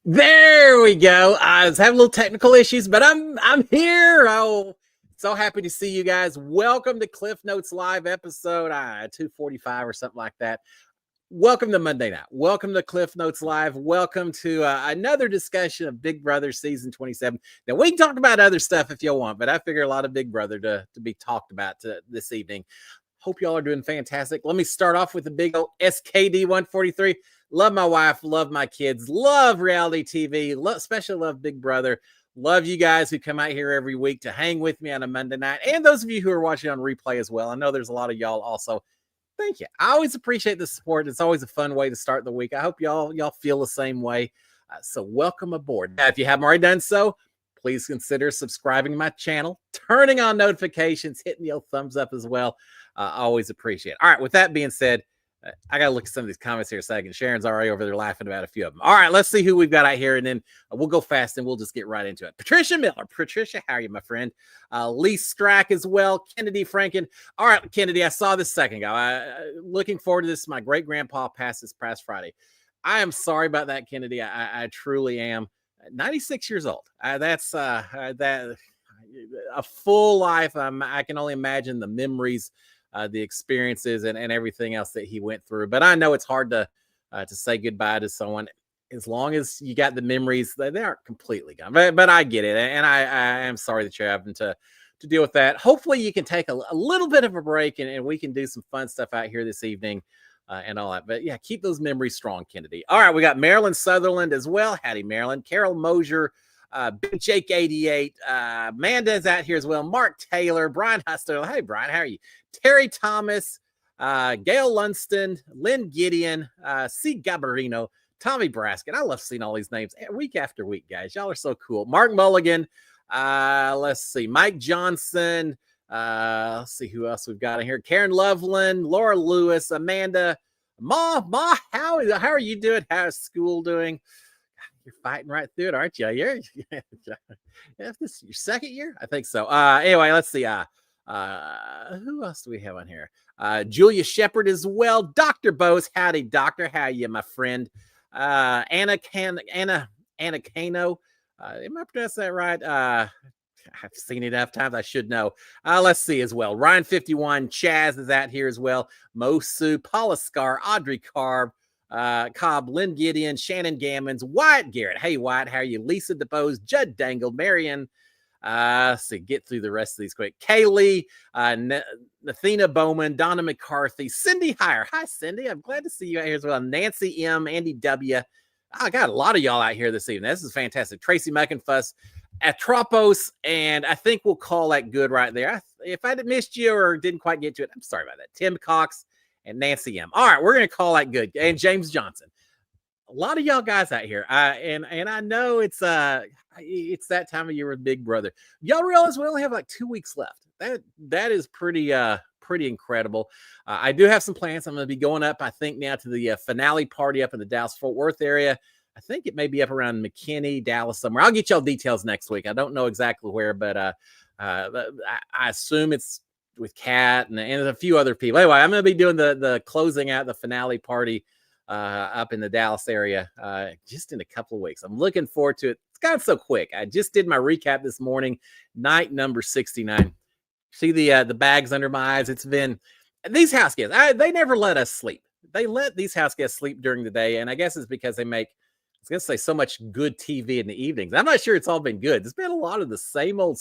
There we go. I was having a little technical issues, but I'm here. Oh, so happy to see you guys. Welcome to Cliff Notes Live episode 245 or something like that. Welcome to Monday night. Welcome to Cliff Notes Live. Welcome to another discussion of Big Brother season 27. Now we can talk about other stuff if you want, but I figure a lot of Big Brother to be talked about this evening. Hope y'all are doing fantastic. Let me start off with the big old SKD 143. Love my wife, love my kids, love reality TV, especially love Big Brother. Love you guys who come out here every week to hang with me on a Monday night. And those of you who are watching on replay as well. I know there's a lot of y'all also. Thank you. I always appreciate the support. It's always a fun way to start the week. I hope y'all feel the same way. So welcome aboard. Now, if you haven't already done so, please consider subscribing to my channel, turning on notifications, hitting the old thumbs up as well. Always appreciate it. All right, with that being said, I got to look at some of these comments here a second. Sharon's already over there laughing about a few of them. All right, let's see who we've got out here, and then we'll go fast, and we'll just get right into it. Patricia Miller. Patricia, how are you, my friend? Lee Strack as well. Kennedy Franken. All right, Kennedy, I saw this second ago. Looking forward to this. My great-grandpa passed this past Friday. I am sorry about that, Kennedy. I truly am. 96 years old. That's a full life. I can only imagine the memories, the experiences, and everything else that he went through. But I know it's hard to say goodbye to someone. As long as you got the memories, they aren't completely gone. But I get it, and I am sorry that you're having to deal with that. Hopefully, you can take a little bit of a break, and we can do some fun stuff out here this evening. And all that. But yeah, keep those memories strong, Kennedy. All right, we got Marilyn Sutherland as well. Howdy, Marilyn. Carol Mosier, Big Jake 88. Amanda's out here as well. Mark Taylor, Brian Huster. Hey, Brian, how are you? Terry Thomas, Gail Lunston, Lynn Gideon, C. Gabarino, Tommy Braskin. I love seeing all these names week after week, guys. Y'all are so cool. Mark Mulligan. Let's see. Mike Johnson. Let's see who else we've got in here. Karen Loveland, Laura Lewis, Amanda, Ma, how are you doing? How's school doing? You're fighting right through it, aren't you? This is your second year? I think so. Anyway, let's see. Who else do we have on here? Julia Shepard as well. Dr. Bose. Howdy, doctor. How are you, my friend? Anna Cano. Am I pronouncing that right? I've seen it enough times. I should know. Let's see as well. Ryan 51, Chaz is out here as well. Mosu, Paula Scar, Audrey Cobb, Lynn Gideon, Shannon Gammons, Wyatt Garrett. Hey, Wyatt, how are you? Lisa DeBose, Judd Dangle, Marion. Let's see, get through the rest of these quick. Kaylee, Nathina Bowman, Donna McCarthy, Cindy Heyer. Hi, Cindy. I'm glad to see you out here as well. Nancy M, Andy W. I got a lot of y'all out here this evening. This is fantastic. Tracy McInfuss, Atropos, and I think we'll call that good right there. If I missed you or didn't quite get to it, I'm sorry about that. Tim Cox and Nancy M. All right, we're going to call that good. And James Johnson. A lot of y'all guys out here. And I know it's that time of year with Big Brother. Y'all realize we only have like 2 weeks left. That is pretty incredible. I do have some plans. I'm going to be going up, I think, now to the finale party up in the Dallas-Fort Worth area. I think it may be up around McKinney, Dallas, somewhere. I'll get y'all details next week. I don't know exactly where, but I assume it's with Kat and a few other people. Anyway, I'm going to be doing the closing out, the finale party up in the Dallas area just in a couple of weeks. I'm looking forward to it. It's gone so quick. I just did my recap this morning, night number 69. See the bags under my eyes. It's been these house guests. They never let us sleep. They let these house guests sleep during the day, and I guess it's because they make, I was going to say, so much good TV in the evenings. I'm not sure it's all been good. There's been a lot of the same old.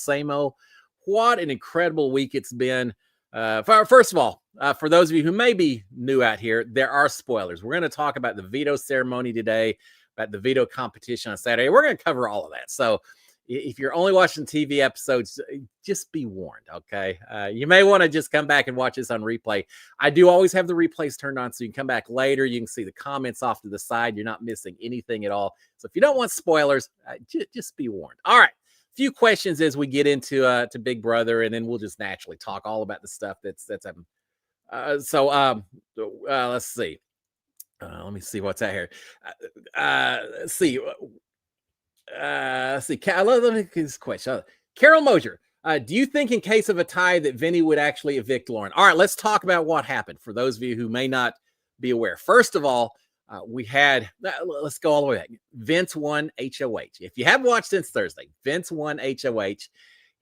What an incredible week it's been. First of all, for those of you who may be new out here, there are spoilers. We're going to talk about the veto ceremony today, about the veto competition on Saturday. We're going to cover all of that. So if you're only watching TV episodes, just be warned, okay? You may want to just come back and watch this on replay. I do always have the replays turned on, so you can come back later. You can see the comments off to the side. You're not missing anything at all. So if you don't want spoilers, just be warned. All right. Few questions as we get into to Big Brother, and then we'll just naturally talk all about the stuff that's happening. Let's see. Let me see what's out here. Let's see. Let me get this question. Carol Mosier, do you think in case of a tie that Vinny would actually evict Lauren? All right, let's talk about what happened for those of you who may not be aware. First of all, we had, let's go all the way back. Vince won HOH. If you haven't watched since Thursday, Vince won HOH.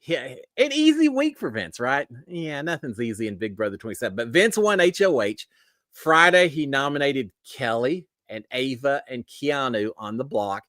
Yeah, an easy week for Vince, right? Yeah, nothing's easy in Big Brother 27. But Vince won HOH. Friday, he nominated Kelly and Ava and Keanu on the block.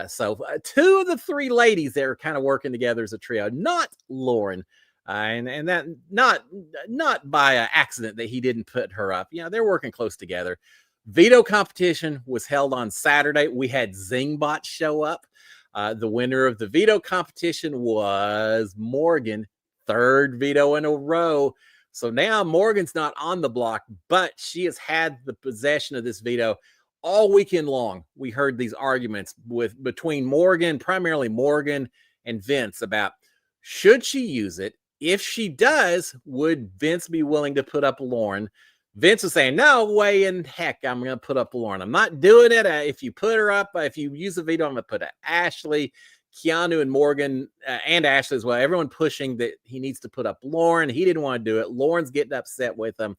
So two of the three ladies that are kind of working together as a trio, not Lauren. And that not by accident that he didn't put her up. You know, they're working close together. Veto competition was held on Saturday. We had Zingbot show up. The winner of the veto competition was Morgan, third veto in a row. So now Morgan's not on the block, but she has had the possession of this veto all weekend long. We heard these arguments between Morgan, primarily Morgan and Vince, about should she use it? If she does, would Vince be willing to put up Lauren? Vince is saying, no way in heck, I'm going to put up Lauren. I'm not doing it. If you put her up, if you use the veto, I'm going to put Ashley, Keanu, and Morgan, and Ashley as well. Everyone pushing that he needs to put up Lauren. He didn't want to do it. Lauren's getting upset with him,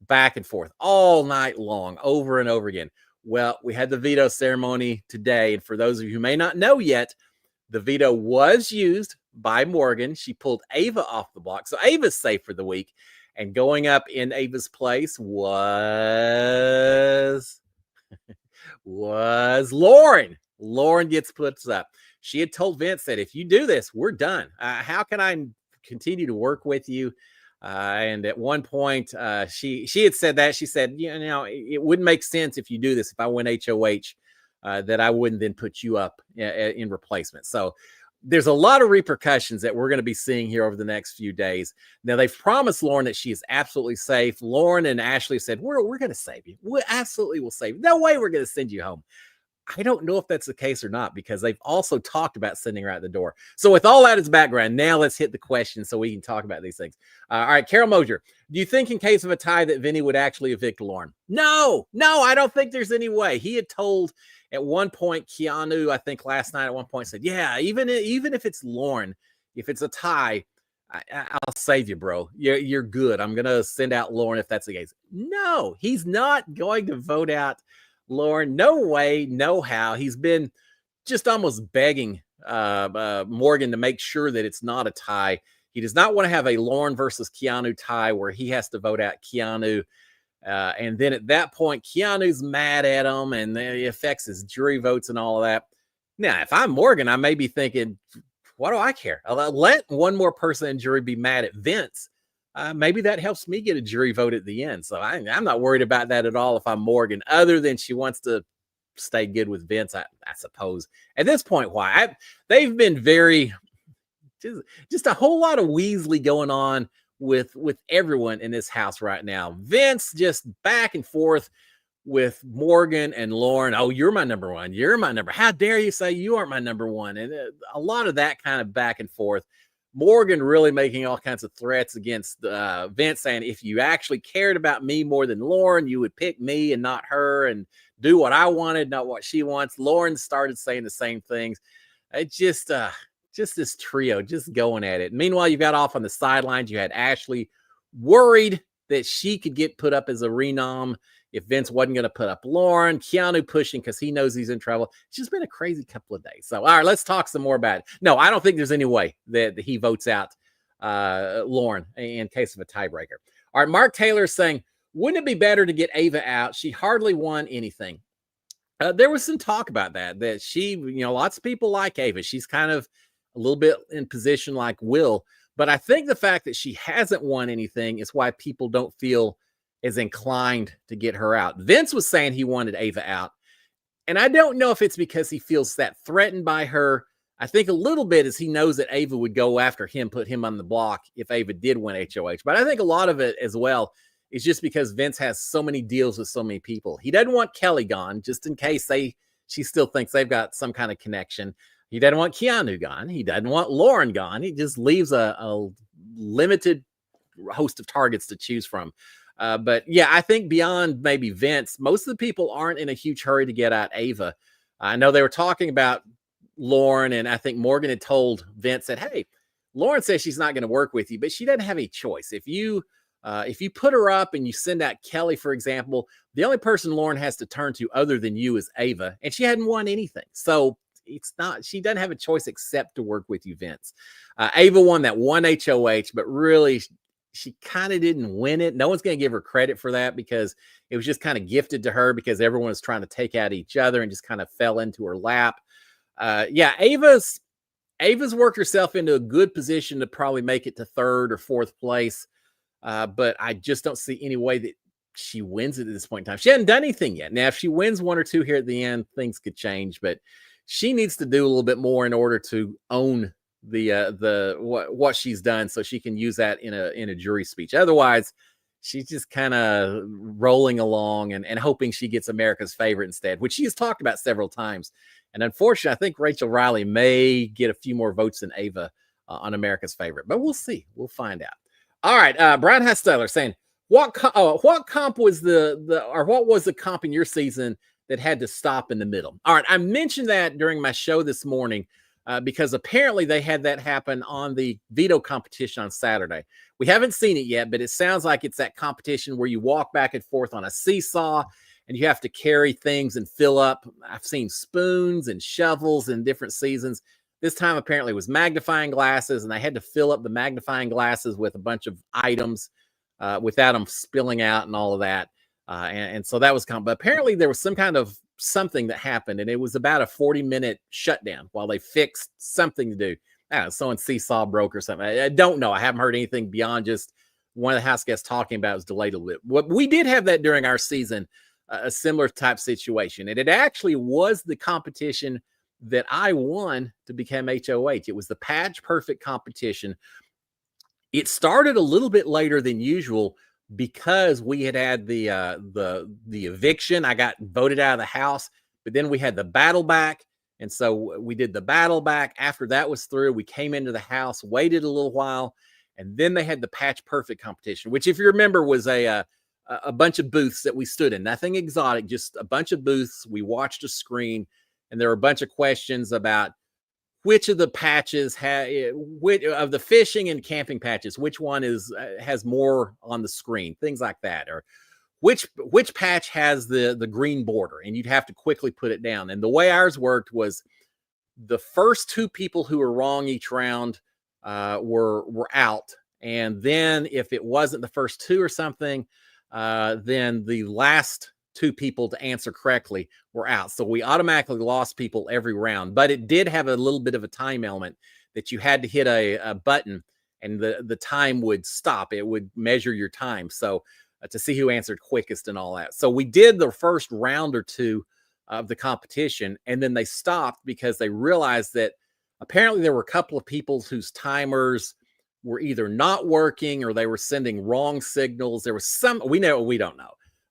back and forth all night long, over and over again. Well, we had the veto ceremony today. And for those of you who may not know yet, the veto was used by Morgan. She pulled Ava off the block. So Ava's safe for the week. And going up in Ava's place was Lauren. Lauren gets put up. She had told Vince that if you do this, we're done. How can I continue to work with you? And at one point, she had said that. She said, you know, it wouldn't make sense if you do this. If I win HOH, that I wouldn't then put you up in replacement. So there's a lot of repercussions that we're going to be seeing here over the next few days. Now, they've promised Lauren that she is absolutely safe. Lauren and Ashley said, we're going to save you. We absolutely will save you. No way we're going to send you home. I don't know if that's the case or not, because they've also talked about sending her out the door. So with all that as background, now let's hit the questions so we can talk about these things. All right, Carol Mosier, do you think in case of a tie that Vinny would actually evict Lauren? No, I don't think there's any way. He had told at one point, Keanu, I think last night at one point said, yeah, even if it's Lauren, if it's a tie, I'll save you, bro. You're good. I'm going to send out Lauren if that's the case. No, he's not going to vote out Lauren. No way, no how. He's been just almost begging Morgan to make sure that it's not a tie. He does not want to have a Lauren versus Keanu tie where he has to vote out Keanu. And then at that point, Keanu's mad at him and it affects his jury votes and all of that. Now, if I'm Morgan, I may be thinking, what do I care? I'll let one more person in jury be mad at Vince. Maybe that helps me get a jury vote at the end. So I'm not worried about that at all if I'm Morgan, other than she wants to stay good with Vince, I suppose. At this point, why? They've been very, just a whole lot of Weasley going on with everyone in this house right now. Vince just back and forth with Morgan and Lauren. Oh, you're my number one. You're my number. How dare you say you aren't my number one? And a lot of that kind of back and forth. Morgan really making all kinds of threats against Vince, saying if you actually cared about me more than Lauren, you would pick me and not her and do what I wanted, not what she wants. Lauren started saying the same things. It just this trio just going at it. Meanwhile, you got off on the sidelines. You had Ashley worried that she could get put up as a renom if Vince wasn't going to put up Lauren. Keanu pushing because he knows he's in trouble. It's just been a crazy couple of days. So, all right, let's talk some more about it. No, I don't think there's any way that he votes out Lauren in case of a tiebreaker. All right, Mark Taylor is saying, wouldn't it be better to get Ava out? She hardly won anything. There was some talk about that she, lots of people like Ava. She's kind of a little bit in position like Will. But I think the fact that she hasn't won anything is why people don't feel as inclined to get her out. Vince was saying he wanted Ava out. And I don't know if it's because he feels that threatened by her. I think a little bit is he knows that Ava would go after him, put him on the block if Ava did win HOH. But I think a lot of it as well is just because Vince has so many deals with so many people. He doesn't want Kelly gone just in case she still thinks they've got some kind of connection. He doesn't want Keanu gone. He doesn't want Lauren gone. He just leaves a limited host of targets to choose from. But yeah, I think beyond maybe Vince, most of the people aren't in a huge hurry to get out Ava. I know they were talking about Lauren, and I think Morgan had told Vince that, hey, Lauren says she's not going to work with you, but she doesn't have any choice. If you If you put her up and you send out Kelly, for example, the only person Lauren has to turn to other than you is Ava, and she hadn't won anything. So it's not, she doesn't have a choice except to work with you, Vince. Ava won that one HOH, but really she kind of didn't win it. No one's going to give her credit for that because it was just kind of gifted to her because everyone was trying to take out each other and just kind of fell into her lap. Yeah, Ava's worked herself into a good position to probably make it to third or fourth place. But I just don't see any way that she wins it at this point in time. She hasn't done anything yet. Now, if she wins one or two here at the end, things could change, but she needs to do a little bit more in order to own what she's done so she can use that in a jury speech. Otherwise, she's just kind of rolling along and hoping she gets America's favorite instead, which she has talked about several times. And unfortunately, I think Rachel Riley may get a few more votes than Ava on America's favorite, but we'll see. We'll find out. All right, Brian Hasteller saying, what comp was what was the comp in your season that had to stop in the middle? All right, I mentioned that during my show this morning because apparently they had that happen on the veto competition on Saturday. We haven't seen it yet, but it sounds like it's that competition where you walk back and forth on a seesaw and you have to carry things and fill up. I've seen spoons and shovels in different seasons. This time, apparently, it was magnifying glasses, and they had to fill up the magnifying glasses with a bunch of items without them spilling out and all of that. And so that was but apparently there was some kind of something that happened, and it was about a 40-minute shutdown while they fixed something to do. I don't know, someone's seesaw broke or something. I don't know. I haven't heard anything beyond just one of the house guests talking about it was delayed a little bit. We did have that during our season, a similar type situation, and it actually was the competition that I won to become HOH. It was the Patch Perfect competition. It started a little bit later than usual because we had the eviction. I got voted out of the house, but then we had the battle back. And so we did the battle back. After that was through, we came into the house, waited a little while, and then they had the Patch Perfect competition, which, if you remember, was a bunch of booths that we stood in. Nothing exotic, just a bunch of booths. We watched a screen. And there were a bunch of questions about which of the patches of the fishing and camping patches, which one has more on the screen, things like that, or which patch has the green border, and you'd have to quickly put it down. And the way ours worked was the first two people who were wrong each round were out, and then if it wasn't the first two or something, then the last two people to answer correctly were out. So we automatically lost people every round, but it did have a little bit of a time element that you had to hit a button and the time would stop. It would measure your time. So to see who answered quickest and all that. So we did the first round or two of the competition, and then they stopped because they realized that apparently there were a couple of people whose timers were either not working or they were sending wrong signals. There was some, we don't know.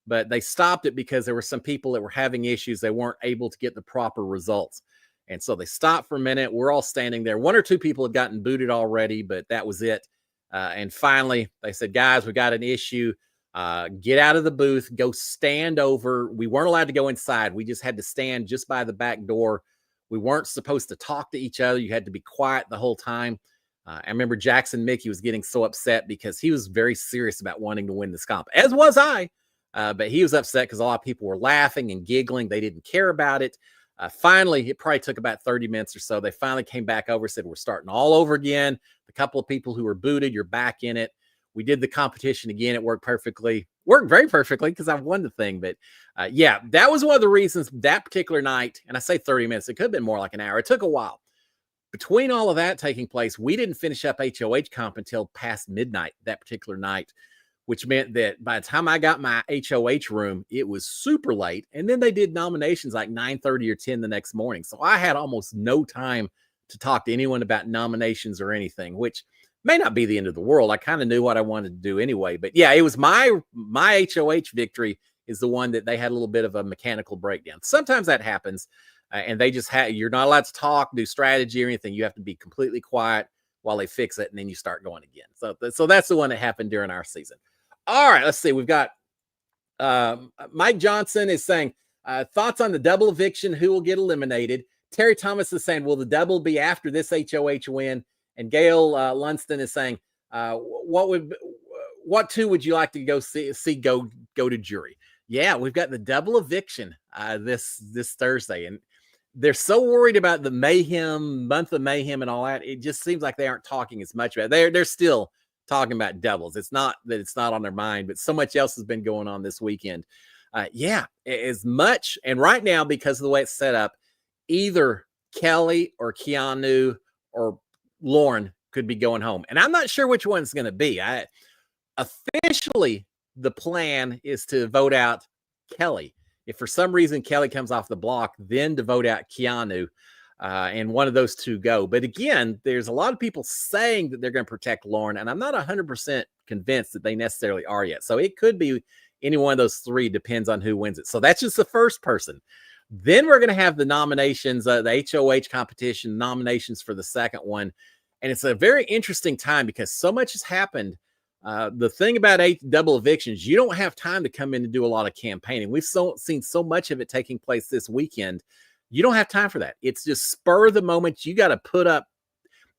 But they stopped it because there were some people that were having issues. They weren't able to get the proper results. And so they stopped for a minute. We're all standing there. One or two people had gotten booted already, but that was it. And finally, they said, guys, we got an issue. Get out of the booth. Go stand over. We weren't allowed to go inside. We just had to stand just by the back door. We weren't supposed to talk to each other. You had to be quiet the whole time. I remember Jackson Mickey was getting so upset because he was very serious about wanting to win this comp, as was I. But he was upset because a lot of people were laughing and giggling. They didn't care about it. Finally, it probably took about 30 minutes or so. They finally came back over, said, we're starting all over again. The couple of people who were booted, you're back in it. We did the competition again. It worked very perfectly because I won the thing. But yeah, that was one of the reasons that particular night, and I say 30 minutes, it could have been more like an hour. It took a while. Between all of that taking place, we didn't finish up HOH comp until past midnight that particular night, which meant that by the time I got my HOH room, it was super late. And then they did nominations like 9:30 or 10 the next morning. So I had almost no time to talk to anyone about nominations or anything, which may not be the end of the world. I kind of knew what I wanted to do anyway. But yeah, it was my HOH victory is the one that they had a little bit of a mechanical breakdown. Sometimes that happens. And they just you're not allowed to talk, do strategy or anything. You have to be completely quiet while they fix it. And then you start going again. So that's the one that happened during our season. All right, let's see. We've got Mike Johnson is saying, thoughts on the double eviction, who will get eliminated? Terry Thomas is saying, will the double be after this HOH win? And Gail Lunston is saying, what what two would you like to go see go to jury? Yeah, we've got the double eviction this Thursday, and they're so worried about the mayhem, month of mayhem, and all that. It just seems like they aren't talking as much about it. They're still talking about doubles. It's not that it's not on their mind, but so much else has been going on this weekend. Yeah, as much. And right now, because of the way it's set up, either Kelly or Keanu or Lauren could be going home. And I'm not sure which one's going to be. Officially, the plan is to vote out Kelly. If for some reason Kelly comes off the block, then to vote out Keanu, and one of those two go. But again, there's a lot of people saying that they're going to protect Lauren, and I'm not 100% convinced that they necessarily are yet. So it could be any one of those three, depends on who wins it. So that's just the first person. Then we're going to have the nominations, the HOH competition nominations for the second one. And it's a very interesting time because so much has happened. The thing about double evictions, you don't have time to come in and do a lot of campaigning. We've seen so much of it taking place this weekend. You don't have time for that. It's just spur of the moment. You got to put up,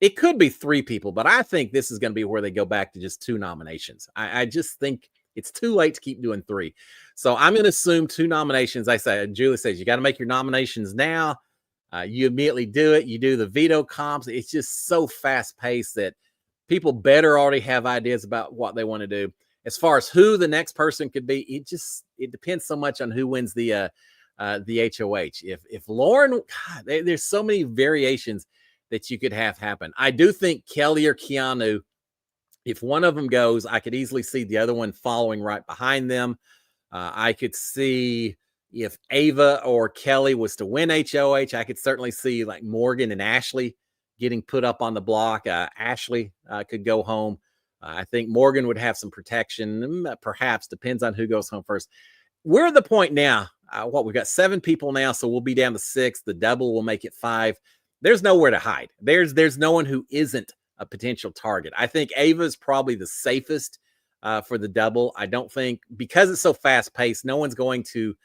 it could be three people, but I think this is going to be where they go back to just two nominations. I just think it's too late to keep doing three. So I'm going to assume two nominations. I say, Julie says, you got to make your nominations now. You immediately do it. You do the veto comps. It's just so fast paced that people better already have ideas about what they want to do. As far as who the next person could be, it depends so much on who wins the HOH. If Lauren, God, there's so many variations that you could have happen. I do think Kelly or Keanu, if one of them goes, I could easily see the other one following right behind them. I could see if Ava or Kelly was to win HOH, I could certainly see like Morgan and Ashley getting put up on the block. Ashley could go home. I think Morgan would have some protection, perhaps, depends on who goes home first. We're at the point now, we've got 7 people now, so we'll be down to 6. The double will make it 5. There's nowhere to hide. There's no one who isn't a potential target. I think Ava is probably the safest for the double. I don't think, because it's so fast paced, no one's going to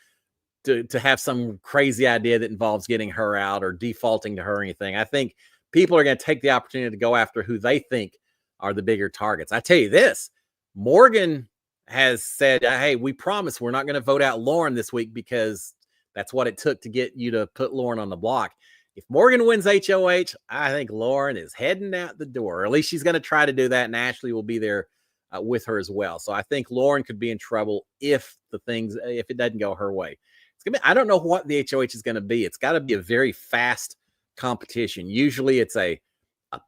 have some crazy idea that involves getting her out or defaulting to her or anything. I think people are going to take the opportunity to go after who they think are the bigger targets. I tell you this, Morgan has said, hey, we promise we're not going to vote out Lauren this week because that's what it took to get you to put Lauren on the block. If Morgan wins HOH, I think Lauren is heading out the door, or at least she's going to try to do that, and Ashley will be there with her as well. So I think Lauren could be in trouble if it doesn't go her way. It's gonna be, I don't know what the HOH is going to be. It's got to be a very fast competition. Usually it's a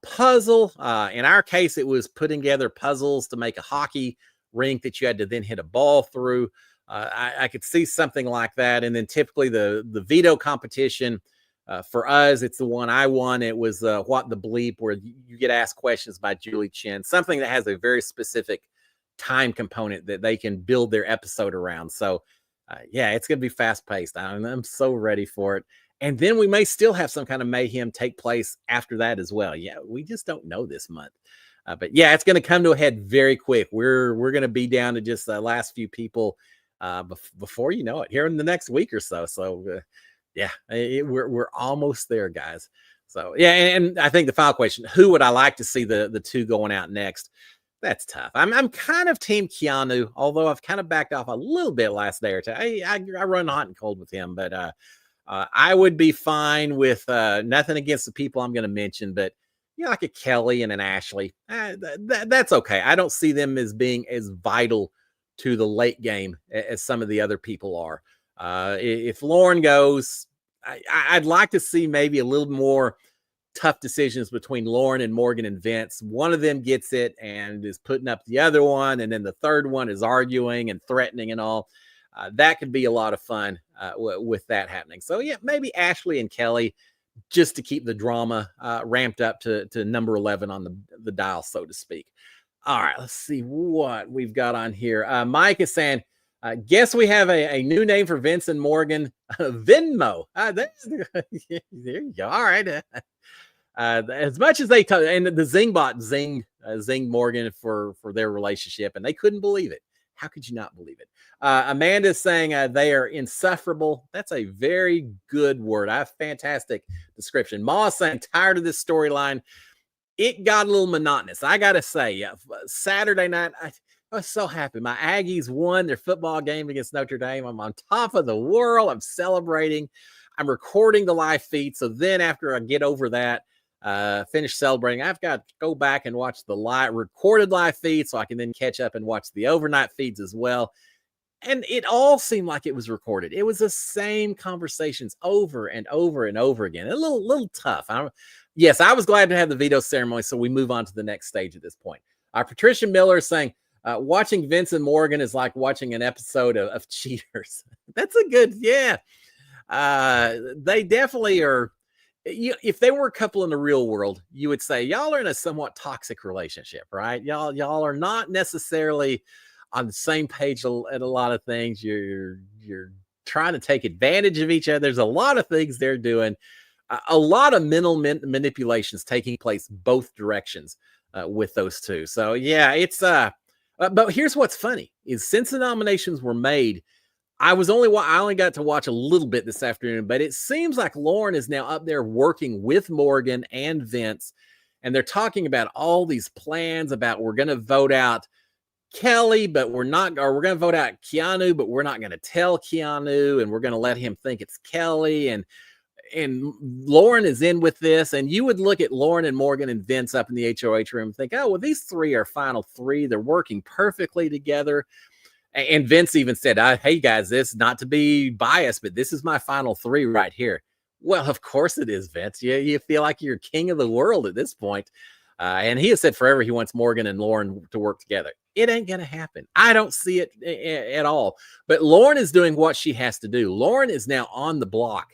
puzzle. In our case, it was putting together puzzles to make a hockey rink that you had to then hit a ball through. I could see something like that. And then typically the veto competition, for us, it's the one I won. It was What the Bleep, where you get asked questions by Julie Chen, something that has a very specific time component that they can build their episode around. So yeah, it's going to be fast paced. I'm so ready for it. And then we may still have some kind of mayhem take place after that as well. Yeah, we just don't know this month. But yeah, it's going to come to a head very quick. We're going to be down to just the last few people before you know it, here in the next week or so. So yeah, we're almost there, guys. So yeah, and I think the final question: who would I like to see the two going out next? That's tough. I'm kind of team Keanu, although I've kind of backed off a little bit last day or two. I run hot and cold with him, but I would be fine with nothing against the people I'm going to mention, but like a Kelly and an Ashley, that's okay. I don't see them as being as vital to the late game as some of the other people are. If Lauren goes, I'd like to see maybe a little more tough decisions between Lauren and Morgan and Vince. One of them gets it and is putting up the other one, and then the third one is arguing and threatening and all. That could be a lot of fun with that happening. So yeah, maybe Ashley and Kelly, just to keep the drama ramped up to number 11 on the dial, so to speak. All right, let's see what we've got on here. Mike is saying, guess we have a new name for Vince and Morgan, Venmo. There you go. All right. As much as they and the Zingbot zinged Morgan for their relationship, and they couldn't believe it. How could you not believe it? Amanda's saying they are insufferable. That's a very good word. I have fantastic description. Ma's saying tired of this storyline. It got a little monotonous. I got to say, Saturday night, I was so happy. My Aggies won their football game against Notre Dame. I'm on top of the world. I'm celebrating. I'm recording the live feed. So then after I get over that, finish celebrating, I've got to go back and watch the recorded live feed so I can then catch up and watch the overnight feeds as well. And it all seemed like it was recorded. It was the same conversations over and over and over again. A little tough. Yes, I was glad to have the veto ceremony, so we move on to the next stage at this point. Patricia Miller is saying, watching Vince and Morgan is like watching an episode of Cheaters. That's a good, yeah. They definitely are. If they were a couple in the real world, you would say y'all are in a somewhat toxic relationship, right? Y'all are not necessarily on the same page at a lot of things. You're trying to take advantage of each other. There's a lot of things they're doing. A lot of mental manipulations taking place both directions with those two. So yeah, it's but here's what's funny is since the nominations were made, I only got to watch a little bit this afternoon, but it seems like Lauren is now up there working with Morgan and Vince, and they're talking about all these plans about we're going to vote out Kelly, but we're going to vote out Keanu, but we're not going to tell Keanu, and we're going to let him think it's Kelly, and Lauren is in with this. And you would look at Lauren and Morgan and Vince up in the HOH room and think, oh, well, these three are final three. They're working perfectly together. And Vince even said, hey, guys, this not to be biased, but this is my final three right here. Well, of course it is, Vince. You feel like you're king of the world at this point. And he has said forever he wants Morgan and Lauren to work together. It ain't going to happen. I don't see it at all. But Lauren is doing what she has to do. Lauren is now on the block.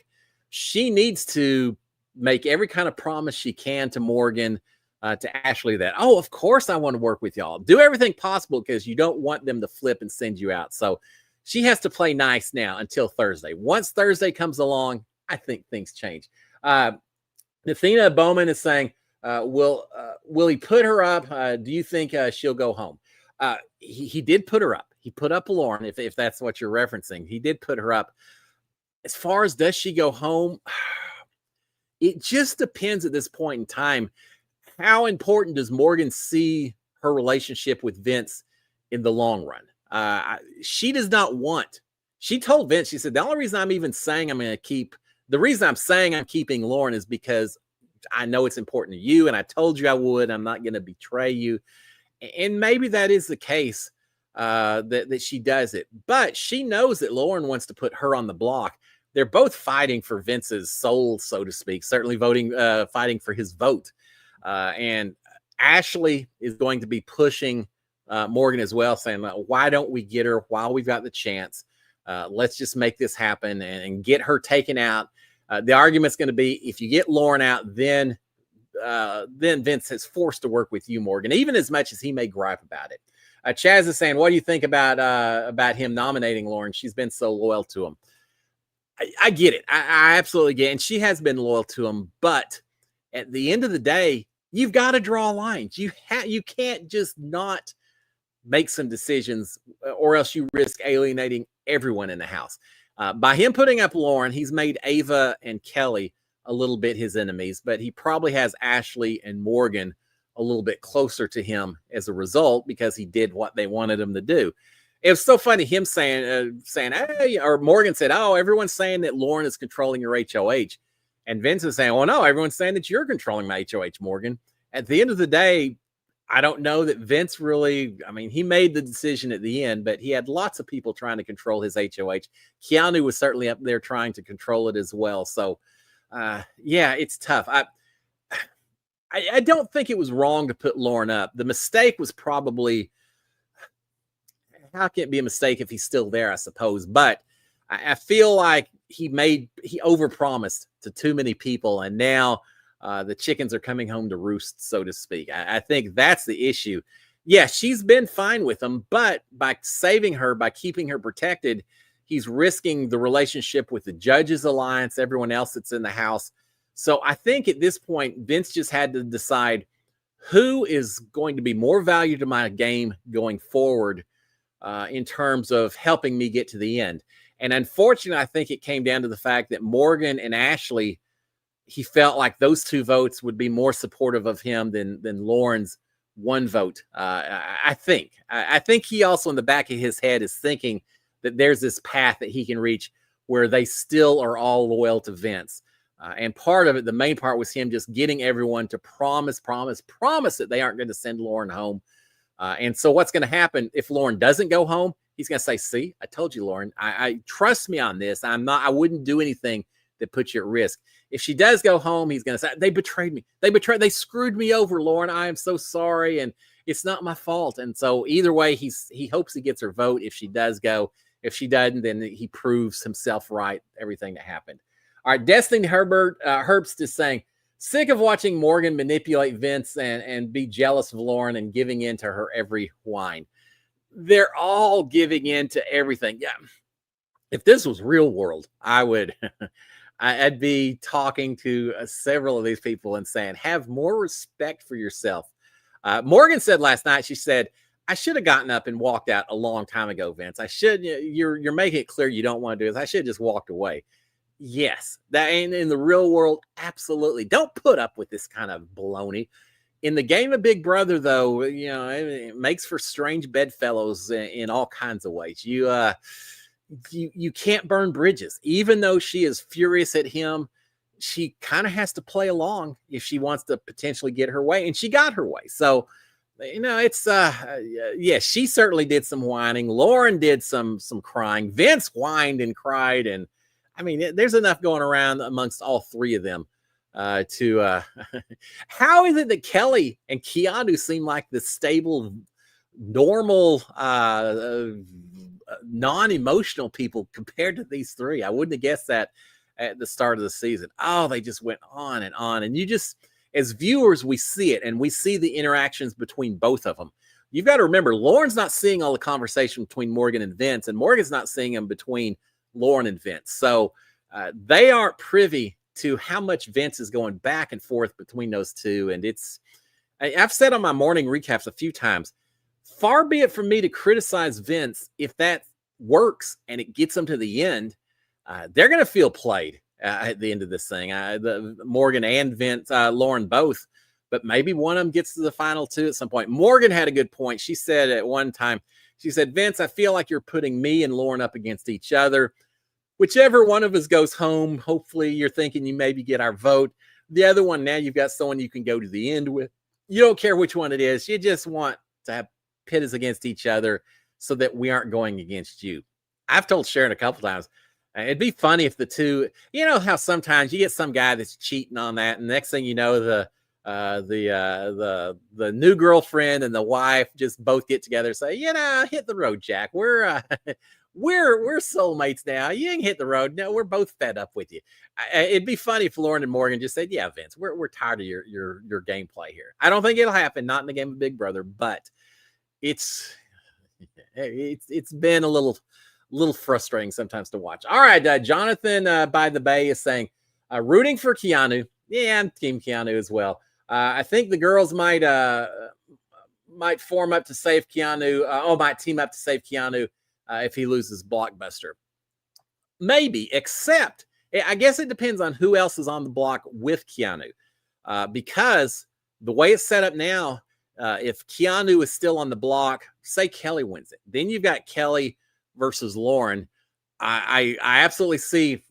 She needs to make every kind of promise she can to Morgan, to Ashley that, oh, of course I want to work with y'all. Do everything possible because you don't want them to flip and send you out. So she has to play nice now until Thursday. Once Thursday comes along, I think things change. Athena Bowman is saying, will he put her up? Do you think she'll go home? He did put her up. He put up Lauren, if that's what you're referencing. He did put her up. As far as does she go home, it just depends at this point in time. How important does Morgan see her relationship with Vince in the long run? She does not want. She told Vince, she said, the only reason I'm even saying the reason I'm saying I'm keeping Lauren is because I know it's important to you, and I told you I would. I'm not going to betray you. And maybe that is the case, that she does it. But she knows that Lauren wants to put her on the block. They're both fighting for Vince's soul, so to speak, certainly fighting for his vote. And Ashley is going to be pushing Morgan as well, saying, why don't we get her while we've got the chance? Let's just make this happen and get her taken out. The argument's going to be, if you get Lauren out, then Vince is forced to work with you, Morgan, even as much as he may gripe about it. Chaz is saying, what do you think about him nominating Lauren? She's been so loyal to him. I get it. I absolutely get it. And she has been loyal to him. But at the end of the day, you've got to draw lines. You can't just not make some decisions, or else you risk alienating everyone in the house. By him putting up Lauren, he's made Ava and Kelly a little bit his enemies, but he probably has Ashley and Morgan a little bit closer to him as a result, because he did what they wanted him to do. It was so funny him saying, hey, or Morgan said, oh, everyone's saying that Lauren is controlling your HOH. And Vince is saying, well, no, everyone's saying that you're controlling my HOH, Morgan. At the end of the day, I don't know that Vince really, he made the decision at the end, but he had lots of people trying to control his HOH. Keanu was certainly up there trying to control it as well. So, yeah, it's tough. I don't think it was wrong to put Lauren up. The mistake was probably, how can it be a mistake if he's still there, I suppose. But I feel like he overpromised to too many people, and now the chickens are coming home to roost, so to speak. I think that's the issue. Yeah, she's been fine with him, but by saving her, by keeping her protected, he's risking the relationship with the Judges Alliance, everyone else that's in the house. So I think at this point, Vince just had to decide who is going to be more value to my game going forward, in terms of helping me get to the end. And unfortunately, I think it came down to the fact that Morgan and Ashley, he felt like those two votes would be more supportive of him than Lauren's one vote. I think. I think he also in the back of his head is thinking that there's this path that he can reach where they still are all loyal to Vince. And part of it, the main part, was him just getting everyone to promise that they aren't going to send Lauren home. And so what's going to happen if Lauren doesn't go home? He's going to say, see, I told you, Lauren, I trust me on this. I wouldn't do anything that puts you at risk. If she does go home, he's going to say, they betrayed me. They screwed me over, Lauren. I am so sorry. And it's not my fault. And so either way, he hopes he gets her vote if she does go. If she doesn't, then he proves himself right, everything that happened. All right, Destiny Herbst is saying, sick of watching Morgan manipulate Vince and be jealous of Lauren and giving in to her every whine. They're all giving in to everything. Yeah. If this was real world, I'd be talking to several of these people and saying, have more respect for yourself. Morgan said last night, she said, I should have gotten up and walked out a long time ago, Vince. You're making it clear you don't want to do this. I should have just walked away. Yes, that ain't in the real world. Absolutely. Don't put up with this kind of baloney. In the game of Big Brother, though, it makes for strange bedfellows in all kinds of ways. You can't burn bridges. Even though she is furious at him, she kind of has to play along if she wants to potentially get her way. And she got her way. So, it's, she certainly did some whining. Lauren did some crying. Vince whined and cried. And I mean, there's enough going around amongst all three of them how is it that Kelly and Keanu seem like the stable, normal, non-emotional people compared to these three? I wouldn't have guessed that at the start of the season. Oh, they just went on. And you just, as viewers, we see it, and we see the interactions between both of them. You've got to remember, Lauren's not seeing all the conversation between Morgan and Vince, and Morgan's not seeing them between Lauren and Vince. So they aren't privy to how much Vince is going back and forth between those two. And I've said on my morning recaps a few times, far be it from me to criticize Vince. If that works and it gets them to the end, they're going to feel played at the end of this thing. The Morgan and Vince, Lauren both, but maybe one of them gets to the final two at some point. Morgan had a good point. She said at one time, she said, Vince, I feel like you're putting me and Lauren up against each other. Whichever one of us goes home, hopefully you're thinking you maybe get our vote. The other one, now you've got someone you can go to the end with. You don't care which one it is. You just want to have pit us against each other so that we aren't going against you. I've told Sharon a couple times, it'd be funny if the two, how sometimes you get some guy that's cheating on that, and next thing you know, the new girlfriend and the wife just both get together and say, hit the road, Jack. We're soulmates now. You ain't hit the road. No, we're both fed up with you. It'd be funny if Lauren and Morgan just said, yeah, Vince, we're tired of your gameplay here. I don't think it'll happen, not in the game of Big Brother, but it's been a little frustrating sometimes to watch. All right, Jonathan by the Bay is saying, rooting for Keanu. Yeah, I'm Team Keanu as well. I think the girls might form up to save Keanu. Might team up to save Keanu if he loses Blockbuster. Maybe, except I guess it depends on who else is on the block with Keanu. Because the way it's set up now, if Keanu is still on the block, say Kelly wins it, then you've got Kelly versus Lauren. I absolutely see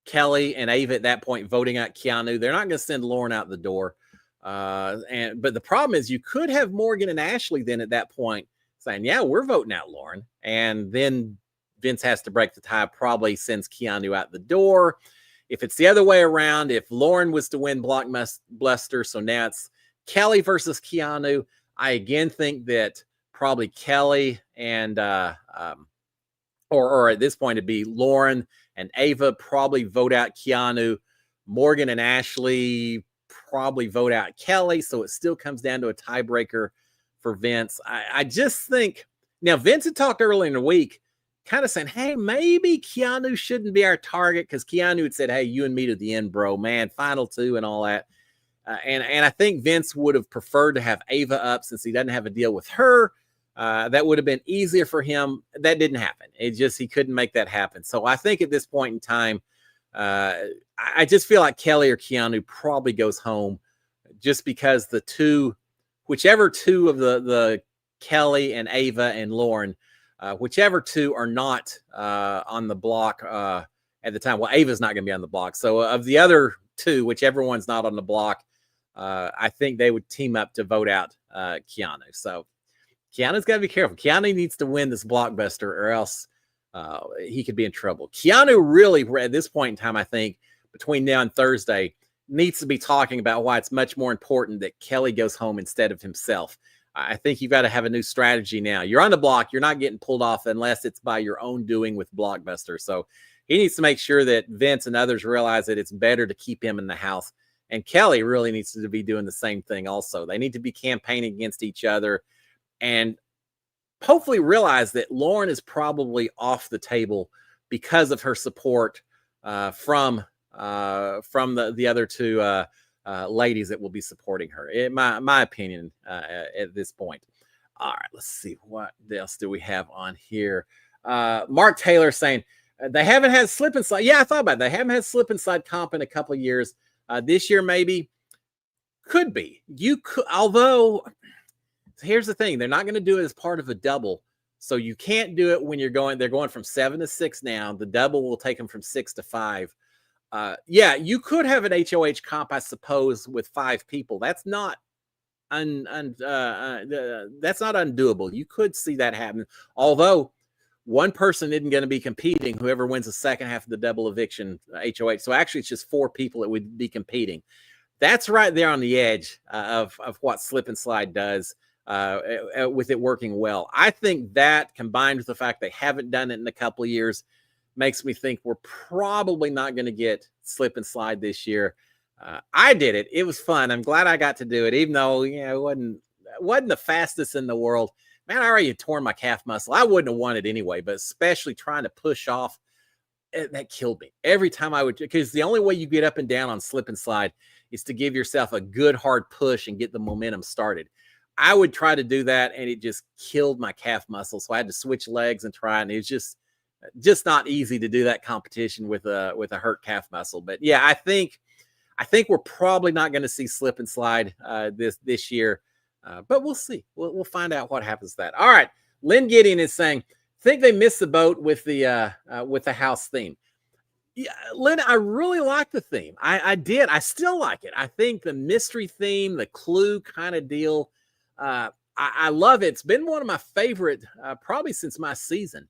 Kelly and Ava at that point voting out Keanu. They're not going to send Lauren out the door. But the problem is you could have Morgan and Ashley then at that point saying, yeah, we're voting out Lauren. And then Vince has to break the tie, probably sends Keanu out the door. If it's the other way around, if Lauren was to win Blockbuster, so now it's Kelly versus Keanu, I again think that probably Kelly and or at this point it'd be Lauren and Ava probably vote out Keanu. Morgan and Ashley probably vote out Kelly. So it still comes down to a tiebreaker for Vince. I just think now Vince had talked early in the week, kind of saying, hey, maybe Keanu shouldn't be our target, because Keanu had said, hey, you and me to the end, bro, man, final two and all that. And I think Vince would have preferred to have Ava up since he doesn't have a deal with her. That would have been easier for him. That didn't happen. He couldn't make that happen. So I think at this point in time, I just feel like Kelly or Keanu probably goes home, just because the two whichever two of the Kelly and Ava and Lauren, whichever two are not on the block at the time. Well, Ava's not going to be on the block. So of the other two, whichever one's not on the block, I think they would team up to vote out Keanu. So Keanu's got to be careful. Keanu needs to win this blockbuster or else he could be in trouble. Keanu really, at this point in time, I think, between now and Thursday, needs to be talking about why it's much more important that Kelly goes home instead of himself. I think you've got to have a new strategy now. You're on the block. You're not getting pulled off unless it's by your own doing with Blockbuster. So he needs to make sure that Vince and others realize that it's better to keep him in the house. And Kelly really needs to be doing the same thing also. They need to be campaigning against each other and hopefully realize that Lauren is probably off the table because of her support from the other two ladies that will be supporting her. In my opinion at this point. All right, let's see what else do we have on here. Mark Taylor saying they haven't had slip and slide. Yeah, I thought about it. They haven't had slip and slide comp in a couple of years. This year maybe could be. You could, although here's the thing, they're not going to do it as part of a double. So you can't do it when they're going from 7 to 6 now. The double will take them from 6 to 5. Yeah, you could have an HOH comp, I suppose, with 5 people. That's not that's not undoable. You could see that happen. Although one person isn't going to be competing, whoever wins the second half of the double eviction HOH. So actually, it's just 4 people that would be competing. That's right there on the edge of what slip and slide does with it working well. I think that combined with the fact they haven't done it in a couple of years makes me think we're probably not going to get slip and slide this year. I did it. It was fun. I'm glad I got to do it, even though, it wasn't the fastest in the world. Man, I already tore my calf muscle. I wouldn't have won it anyway, but especially trying to push off, that killed me. Every time I would, because the only way you get up and down on slip and slide is to give yourself a good hard push and get the momentum started. I would try to do that, and it just killed my calf muscle. So I had to switch legs and try, and it was just not easy to do that competition with a hurt calf muscle. But yeah, I think we're probably not going to see slip and slide this year, but we'll see. We'll find out what happens to that. All right, Lynn Gideon is saying, think they missed the boat with the house theme. Yeah, Lynn, I really like the theme. I did. I still like it. I think the mystery theme, the clue kind of deal, I love it. It's been one of my favorite probably since my season.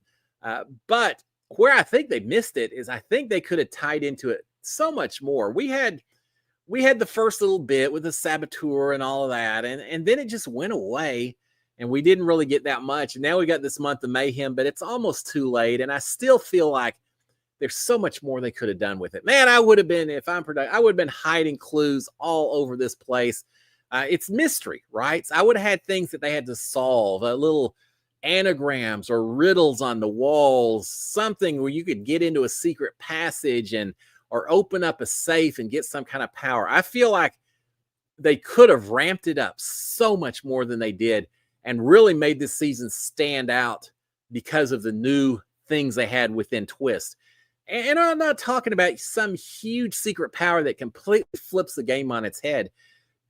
But where I think they missed it is I think they could have tied into it so much more. We had the first little bit with the saboteur and all of that, and then it just went away, and we didn't really get that much. And now we got this month of mayhem, but it's almost too late, and I still feel like there's so much more they could have done with it. Man, I would have been, if I'm productive, I would have been hiding clues all over this place. It's mystery, right? So I would have had things that they had to solve, little anagrams or riddles on the walls, something where you could get into a secret passage or open up a safe and get some kind of power. I feel like they could have ramped it up so much more than they did and really made this season stand out because of the new things they had within Twist. And I'm not talking about some huge secret power that completely flips the game on its head.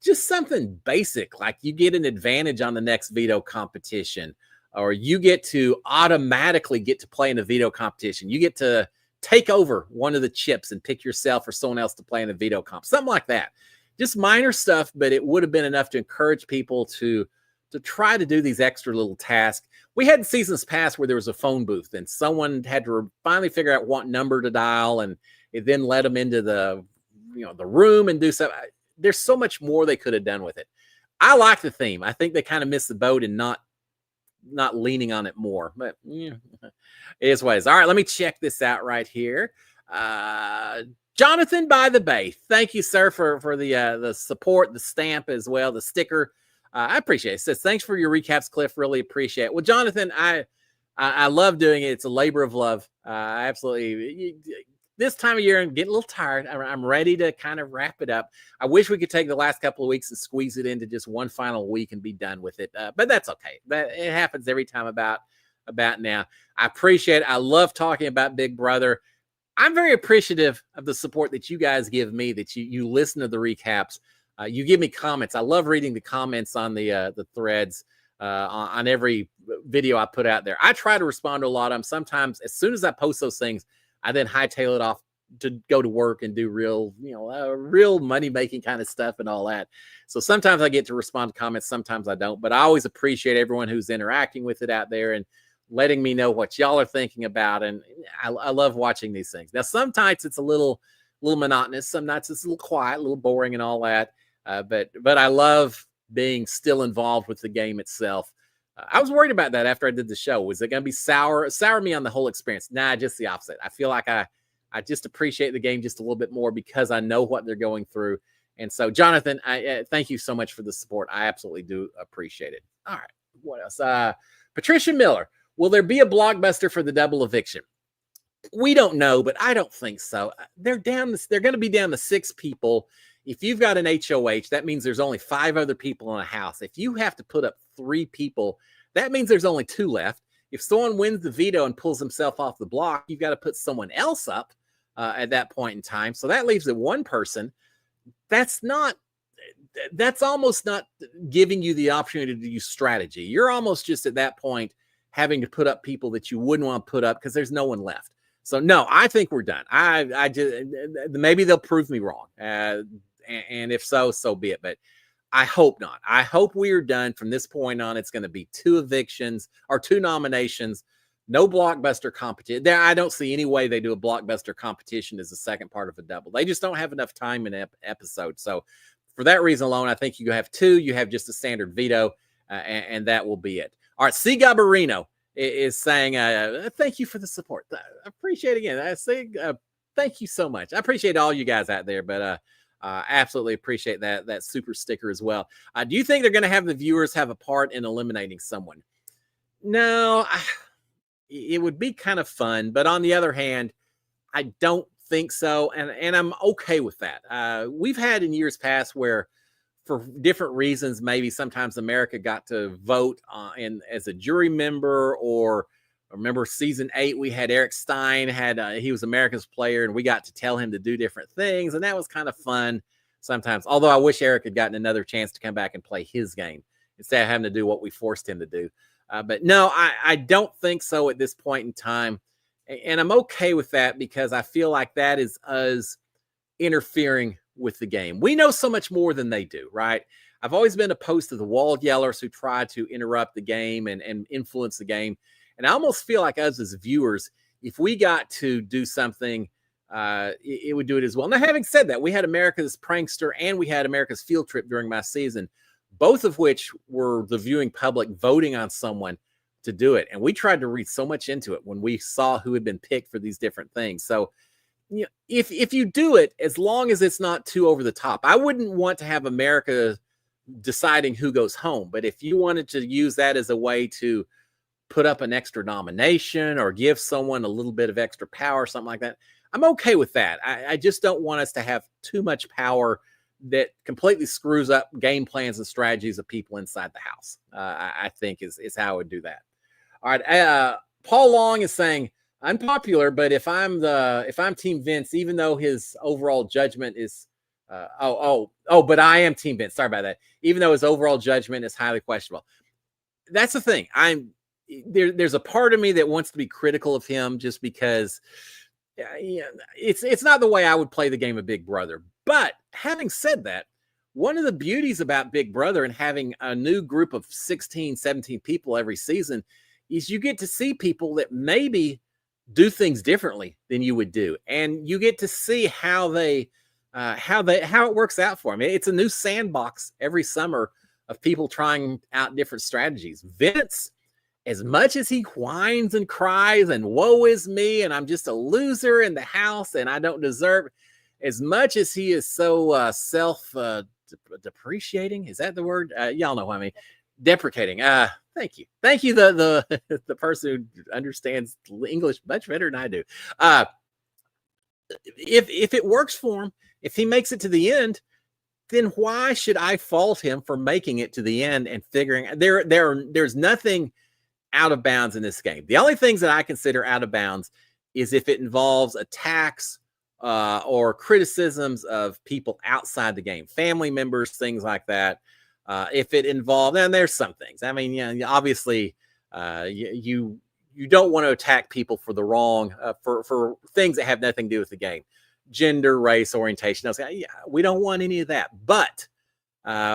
Just something basic, like you get an advantage on the next veto competition, or you get to automatically get to play in a veto competition. You get to take over one of the chips and pick yourself or someone else to play in a veto comp, something like that. Just minor stuff, but it would have been enough to encourage people to try to do these extra little tasks. We had seasons past where there was a phone booth and someone had to finally figure out what number to dial, and it then led them into the room and do something. There's so much more they could have done with it. I like the theme. I think they kind of missed the boat and not leaning on it more, but it is what it is. All right, let me check this out right here. Jonathan by the Bay, thank you, sir, for the support, the stamp as well, the sticker. I appreciate it. It says, thanks for your recaps, Cliff. Really appreciate it. Well, Jonathan, I love doing it. It's a labor of love. I absolutely. This time of year, I'm getting a little tired. I'm ready to kind of wrap it up. I wish we could take the last couple of weeks and squeeze it into just one final week and be done with it. But that's okay. It happens every time about now. I appreciate it. I love talking about Big Brother. I'm very appreciative of the support that you guys give me, that you listen to the recaps. You give me comments. I love reading the comments on the threads on every video I put out there. I try to respond to a lot of them. Sometimes as soon as I post those things, I then hightail it off to go to work and do real, real money making kind of stuff and all that. So sometimes I get to respond to comments, sometimes I don't, but I always appreciate everyone who's interacting with it out there and letting me know what y'all are thinking about. And I love watching these things. Now, sometimes it's a little monotonous. Some nights it's a little quiet, a little boring and all that. But I love being still involved with the game itself. I was worried about that after I did the show. Was it going to be sour me on the whole experience? Nah, just the opposite. I feel like I just appreciate the game just a little bit more because I know what they're going through. And so, Jonathan, I thank you so much for the support. I absolutely do appreciate it. All right. What else? Patricia Miller, will there be a blockbuster for the double eviction? We don't know, but I don't think so. They're going to be down to 6 people. If you've got an HOH, that means there's only 5 other people in a house. If you have to put up 3 people, that means there's only 2 left. If someone wins the veto and pulls himself off the block, you've got to put someone else up at that point in time. So that leaves it 1 person. That's almost not giving you the opportunity to use strategy. You're almost just at that point having to put up people that you wouldn't want to put up because there's no one left. So no, I think we're done. I just, maybe they'll prove me wrong. And if so, so be it. But I hope not. I hope we are done from this point on. It's going to be 2 evictions or 2 nominations. No blockbuster competition. I don't see any way they do a blockbuster competition as the second part of a double. They just don't have enough time in an episode. So for that reason alone, I think you have 2. You have just a standard veto, and that will be it. All right, C. Gabarino is saying, thank you for the support. I appreciate it again. I say thank you so much. I appreciate all you guys out there, but absolutely appreciate that super sticker as well. Do you think they're going to have the viewers have a part in eliminating someone? No, it would be kind of fun, but on the other hand, I don't think so, and I'm okay with that. We've had in years past where, for different reasons, maybe sometimes America got to vote as a jury member, or remember season 8, we had Eric Stein he was America's player, and we got to tell him to do different things, and that was kind of fun sometimes. Although I wish Eric had gotten another chance to come back and play his game instead of having to do what we forced him to do. But no, I don't think so at this point in time. And I'm okay with that because I feel like that is us interfering with the game. We know so much more than they do, right? I've always been opposed to the wall yellers who try to interrupt the game and influence the game. And I almost feel like us as viewers, if we got to do something, it would do it as well. Now, having said that, we had America's Prankster and we had America's Field Trip during my season, both of which were the viewing public voting on someone to do it. And we tried to read so much into it when we saw who had been picked for these different things. So, if you do it, as long as it's not too over the top, I wouldn't want to have America deciding who goes home. But if you wanted to use that as a way to put up an extra nomination or give someone a little bit of extra power, something like that, I'm okay with that. I just don't want us to have too much power that completely screws up game plans and strategies of people inside the house. I think is how I would do that. All right. Paul Long is saying, unpopular, but if I'm Team Vince, even though his overall judgment is but I am Team Vince. Sorry about that. Even though his overall judgment is highly questionable. That's the thing. There's a part of me that wants to be critical of him just because it's not the way I would play the game of Big Brother. But having said that, one of the beauties about Big Brother and having a new group of 16, 17 people every season is you get to see people that maybe do things differently than you would do. And you get to see how it works out for them. It's a new sandbox every summer of people trying out different strategies. Vince, as much as he whines and cries and woe is me, and I'm just a loser in the house and I don't deserve, as much as he is so depreciating, is that the word? Y'all know what I mean. Deprecating. Thank you. The person who understands English much better than I do. If it works for him, if he makes it to the end, then why should I fault him for making it to the end and figuring there's nothing out of bounds in this game. The only things that I consider out of bounds is if it involves attacks or criticisms of people outside the game, family members, things like that. If it involved, and there's some things. I mean, obviously, you don't want to attack people for the wrong for things that have nothing to do with the game, gender, race, orientation. I was like, yeah, we don't want any of that. But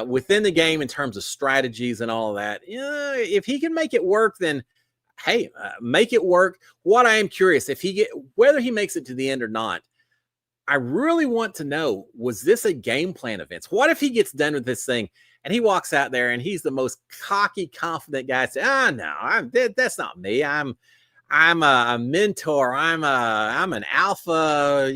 within the game, in terms of strategies and all of that, if he can make it work, then hey, make it work. What I am curious, whether he makes it to the end or not, I really want to know, was this a game plan event? What if he gets done with this thing and he walks out there and he's the most cocky, confident guy? Say, no, that's not me. I'm a mentor. I'm an alpha.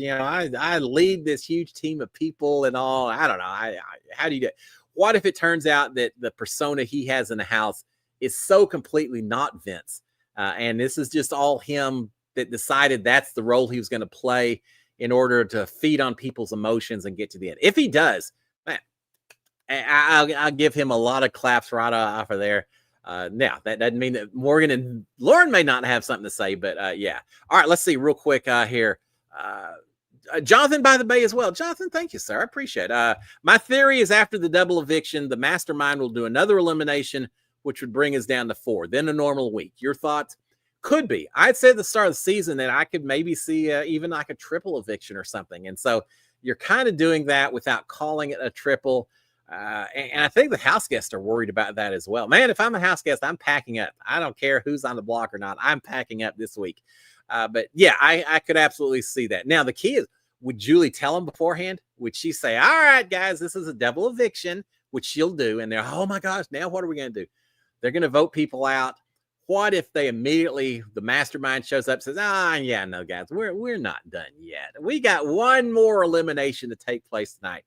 I lead this huge team of people and all. I don't know. How do you do it? What if it turns out that the persona he has in the house is so completely not Vince? And this is just all him that decided that's the role he was going to play in order to feed on people's emotions and get to the end. If he does, man, I'll give him a lot of claps right off of there. Now, that doesn't mean that Morgan and Lauren may not have something to say, but yeah. All right, let's see real quick here. Jonathan by the Bay as well. Jonathan, thank you, sir. I appreciate it. My theory is after the double eviction, the mastermind will do another elimination, which would bring us down to 4, then a normal week. Your thoughts? Could be. I'd say at the start of the season that I could maybe see even like a triple eviction or something. And so you're kind of doing that without calling it a triple. And I think the house guests are worried about that as well. Man, if I'm a house guest, I'm packing up. I don't care who's on the block or not. I'm packing up this week. But yeah, I could absolutely see that. Now, the key is, would Julie tell them beforehand? Would she say, all right, guys, this is a double eviction, which she'll do. And they're, oh my gosh, now what are we going to do? They're going to vote people out. What if they immediately, the mastermind shows up and says, yeah, no, guys, we're not done yet. We got one more elimination to take place tonight.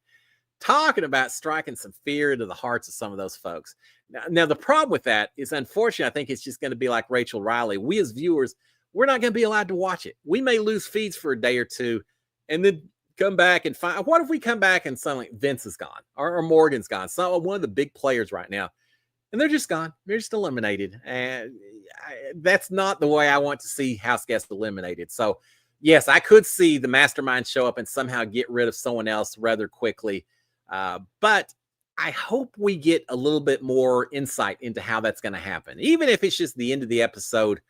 Talking about striking some fear into the hearts of some of those folks. Now the problem with that is, unfortunately, I think it's just going to be like Rachel Riley. We as viewers, we're not going to be allowed to watch it. We may lose feeds for a day or two and then come back and find, what if we come back and suddenly Vince is gone or Morgan's gone? So one of the big players right now. And they're just gone. They're just eliminated. And that's not the way I want to see house guests eliminated. So, yes, I could see the mastermind show up and somehow get rid of someone else rather quickly. But I hope we get a little bit more insight into how that's going to happen. Even if it's just the end of the episode,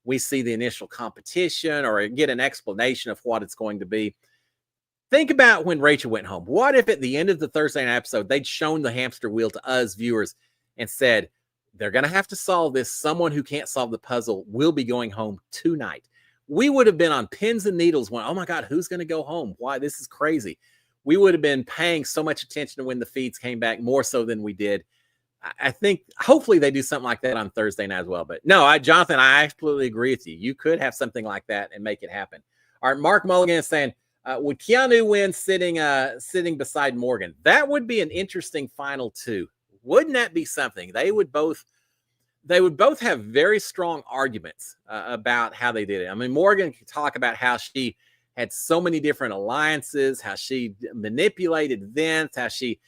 we see the initial competition or get an explanation of what it's going to be. Think about when Rachel went home. What if at the end of the Thursday night episode, they'd shown the hamster wheel to us viewers and said, they're going to have to solve this. Someone who can't solve the puzzle will be going home tonight. We would have been on pins and needles going, oh my God, who's going to go home? Why? This is crazy. We would have been paying so much attention to when the feeds came back, more so than we did. I think hopefully they do something like that on Thursday night as well. But no, Jonathan, I absolutely agree with you. You could have something like that and make it happen. All right, Mark Mulligan is saying, would Keanu win sitting beside Morgan? That would be an interesting final two. Wouldn't that be something? They would both have very strong arguments about how they did it. I mean, Morgan could talk about how she had so many different alliances, how she manipulated Vince, how she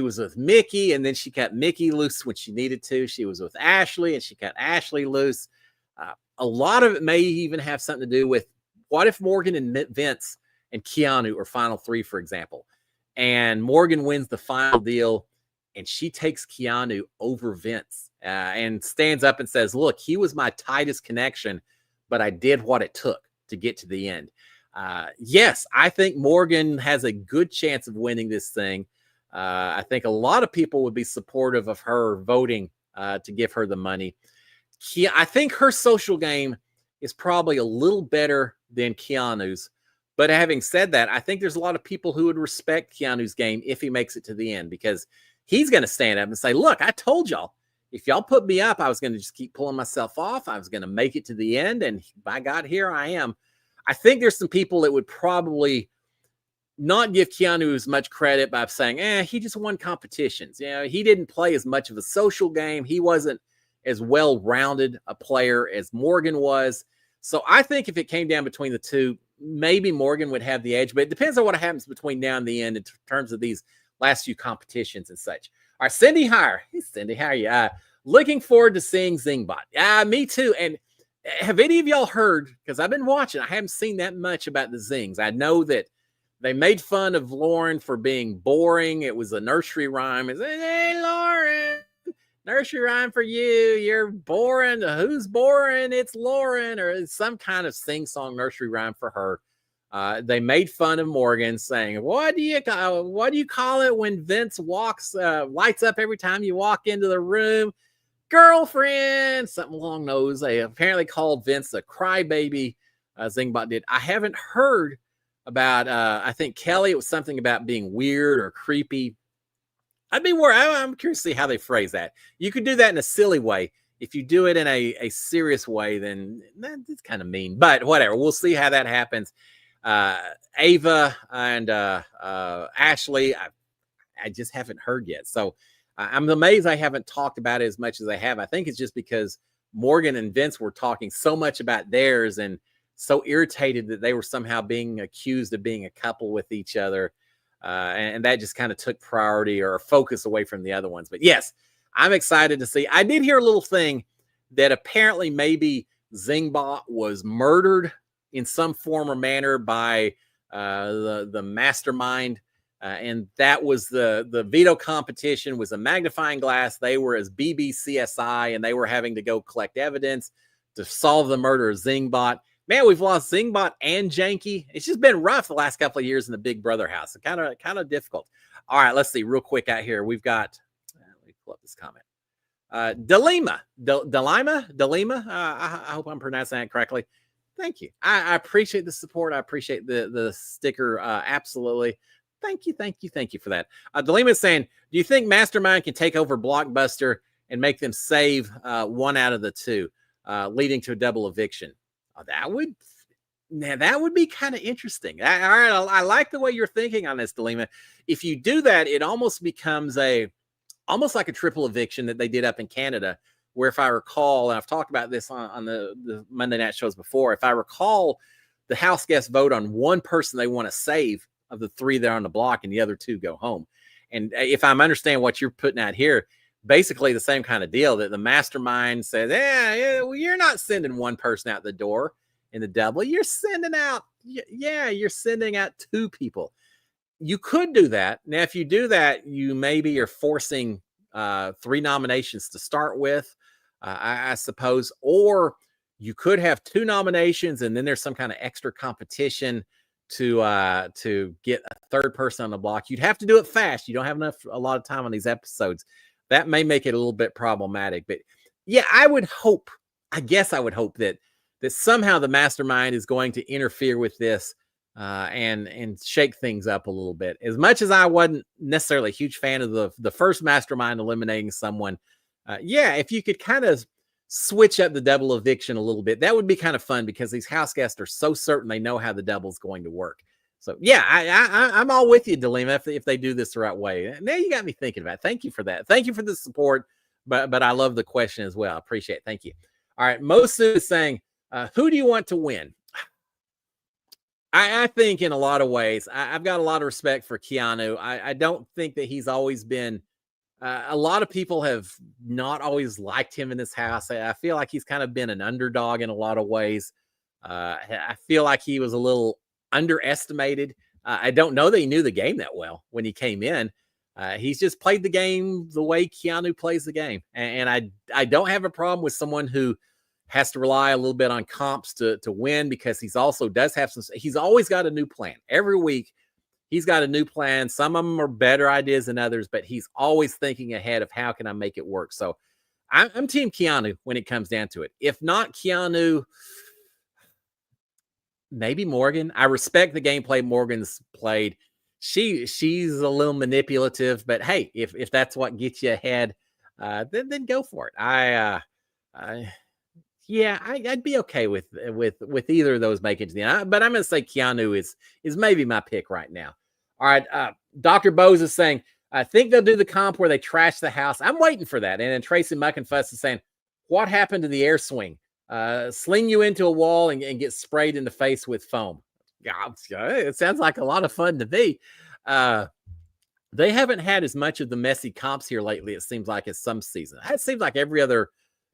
was with Mickey, and then she cut Mickey loose when she needed to. She was with Ashley, and she cut Ashley loose. A lot of it may even have something to do with, what if Morgan and Vince and Keanu are final 3, for example, and Morgan wins the final deal, and she takes Keanu over Vince and stands up and says, look, he was my tightest connection, but I did what it took to get to the end. Yes, I think Morgan has a good chance of winning this thing. I think a lot of people would be supportive of her voting to give her the money. I think her social game is probably a little better than Keanu's. But having said that, I think there's a lot of people who would respect Keanu's game if he makes it to the end, because he's going to stand up and say, look, I told y'all, if y'all put me up, I was going to just keep pulling myself off. I was going to make it to the end. And by God, here I am. I think there's some people that would probably not give Keanu as much credit by saying, he just won competitions. He didn't play as much of a social game. He wasn't as well-rounded a player as Morgan was. So I think if it came down between the two, maybe Morgan would have the edge, but it depends on what happens between now and the end in terms of these last few competitions and such. All right, Cindy Hire. Hey, Cindy, how are you? Looking forward to seeing Zingbot. Me too. And have any of y'all heard, because I've been watching, I haven't seen that much about the Zings. I know that They made fun of Lauren for being boring. It was a nursery rhyme. It's, hey, Lauren, nursery rhyme for you. You're boring. Who's boring? It's Lauren, or it's some kind of sing-song nursery rhyme for her. They made fun of Morgan, saying, what do you call it when Vince lights up every time you walk into the room? Girlfriend, something along those. They apparently called Vince a crybaby. Zingbot did. I haven't heard about, I think Kelly, it was something about being weird or creepy. I'm curious to see how they phrase that. You could do that in a silly way. If you do it in a serious way, then that's kind of mean, but whatever. We'll see how that happens. Ava and Ashley, I just haven't heard yet. So I'm amazed I haven't talked about it as much as I have. I think it's just because Morgan and Vince were talking so much about theirs and so irritated that they were somehow being accused of being a couple with each other. And that just kind of took priority or focus away from the other ones. But yes, I'm excited to see. I did hear a little thing that apparently maybe Zingbot was murdered in some form or manner by the mastermind. And that was the veto competition was a magnifying glass. They were as BBCSI, and they were having to go collect evidence to solve the murder of Zingbot. Man, we've lost Zingbot and Janky. It's just been rough the last couple of years in the Big Brother house. Kind of difficult. All right, let's see real quick out here. We've got, let me pull up this comment. Delima. I hope I'm pronouncing that correctly. Thank you. I appreciate the support. I appreciate the sticker. Absolutely. Thank you for that. Delima is saying, do you think Mastermind can take over Blockbuster and make them save one out of the two, leading to a double eviction? That would be kind of interesting. All right, I like the way you're thinking on this, Delima. If you do that, it almost becomes almost like a triple eviction that they did up in Canada, where if I recall, and I've talked about this on the Monday night shows before, if I recall, the house guests vote on one person they want to save of the three that are on the block, and the other two go home. And if I'm understanding what you're putting out here, basically the same kind of deal, that the mastermind says, well, you're not sending one person out the door in the double. You're sending out, you're sending out two people. You could do that. Now, if you do that, you maybe are forcing three nominations to start with, I suppose, or you could have two nominations and then there's some kind of extra competition to get a third person on the block. You'd have to do it fast. You don't have a lot of time on these episodes. That may make it a little bit problematic, but yeah, I would hope that somehow the mastermind is going to interfere with this and shake things up a little bit. As much as I wasn't necessarily a huge fan of the first mastermind eliminating someone, if you could kind of switch up the double eviction a little bit, that would be kind of fun, because these house guests are so certain they know how the double's going to work. So yeah, I'm all with you, Delima, if they do this the right way. Now you got me thinking about it. Thank you for that. Thank you for the support, but I love the question as well. I appreciate it. Thank you. All right, Mosu is saying, who do you want to win? I think in a lot of ways, I've got a lot of respect for Keanu. I don't think that he's always been, a lot of people have not always liked him in this house. I feel like he's kind of been an underdog in a lot of ways. I feel like he was a little underestimated. I don't know that he knew the game that well when he came in. He's just played the game the way Keanu plays the game. And I don't have a problem with someone who has to rely a little bit on comps to win, because he's also does have he's always got a new plan. Every week, he's got a new plan. Some of them are better ideas than others, but he's always thinking ahead of how can I make it work. So I'm team Keanu when it comes down to it. If not Keanu, maybe Morgan. I respect the gameplay Morgan's played. She's a little manipulative, but hey, if that's what gets you ahead, then go for it. I'd be okay with either of those making it to the end. But I'm going to say Keanu is maybe my pick right now. All right, Dr. Bose is saying, I think they'll do the comp where they trash the house. I'm waiting for that. And then Tracy Muckenfuss is saying, what happened to the air swing? Sling you into a wall and get sprayed in the face with foam. Yeah, it sounds like a lot of fun to me. They haven't had as much of the messy comps here lately, it seems like, as some season. It seems like every other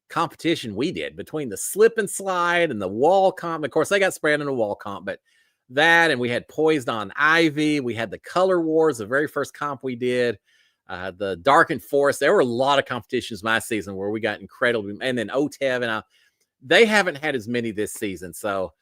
competition we did, between the slip and slide and the wall comp. Of course, they got sprayed in a wall comp, but that, and we had Poised on Ivy. We had the Color Wars, the very first comp we did. The Darkened Forest. There were a lot of competitions my season where we got incredible, and then OTEV, and they haven't had as many this season. So,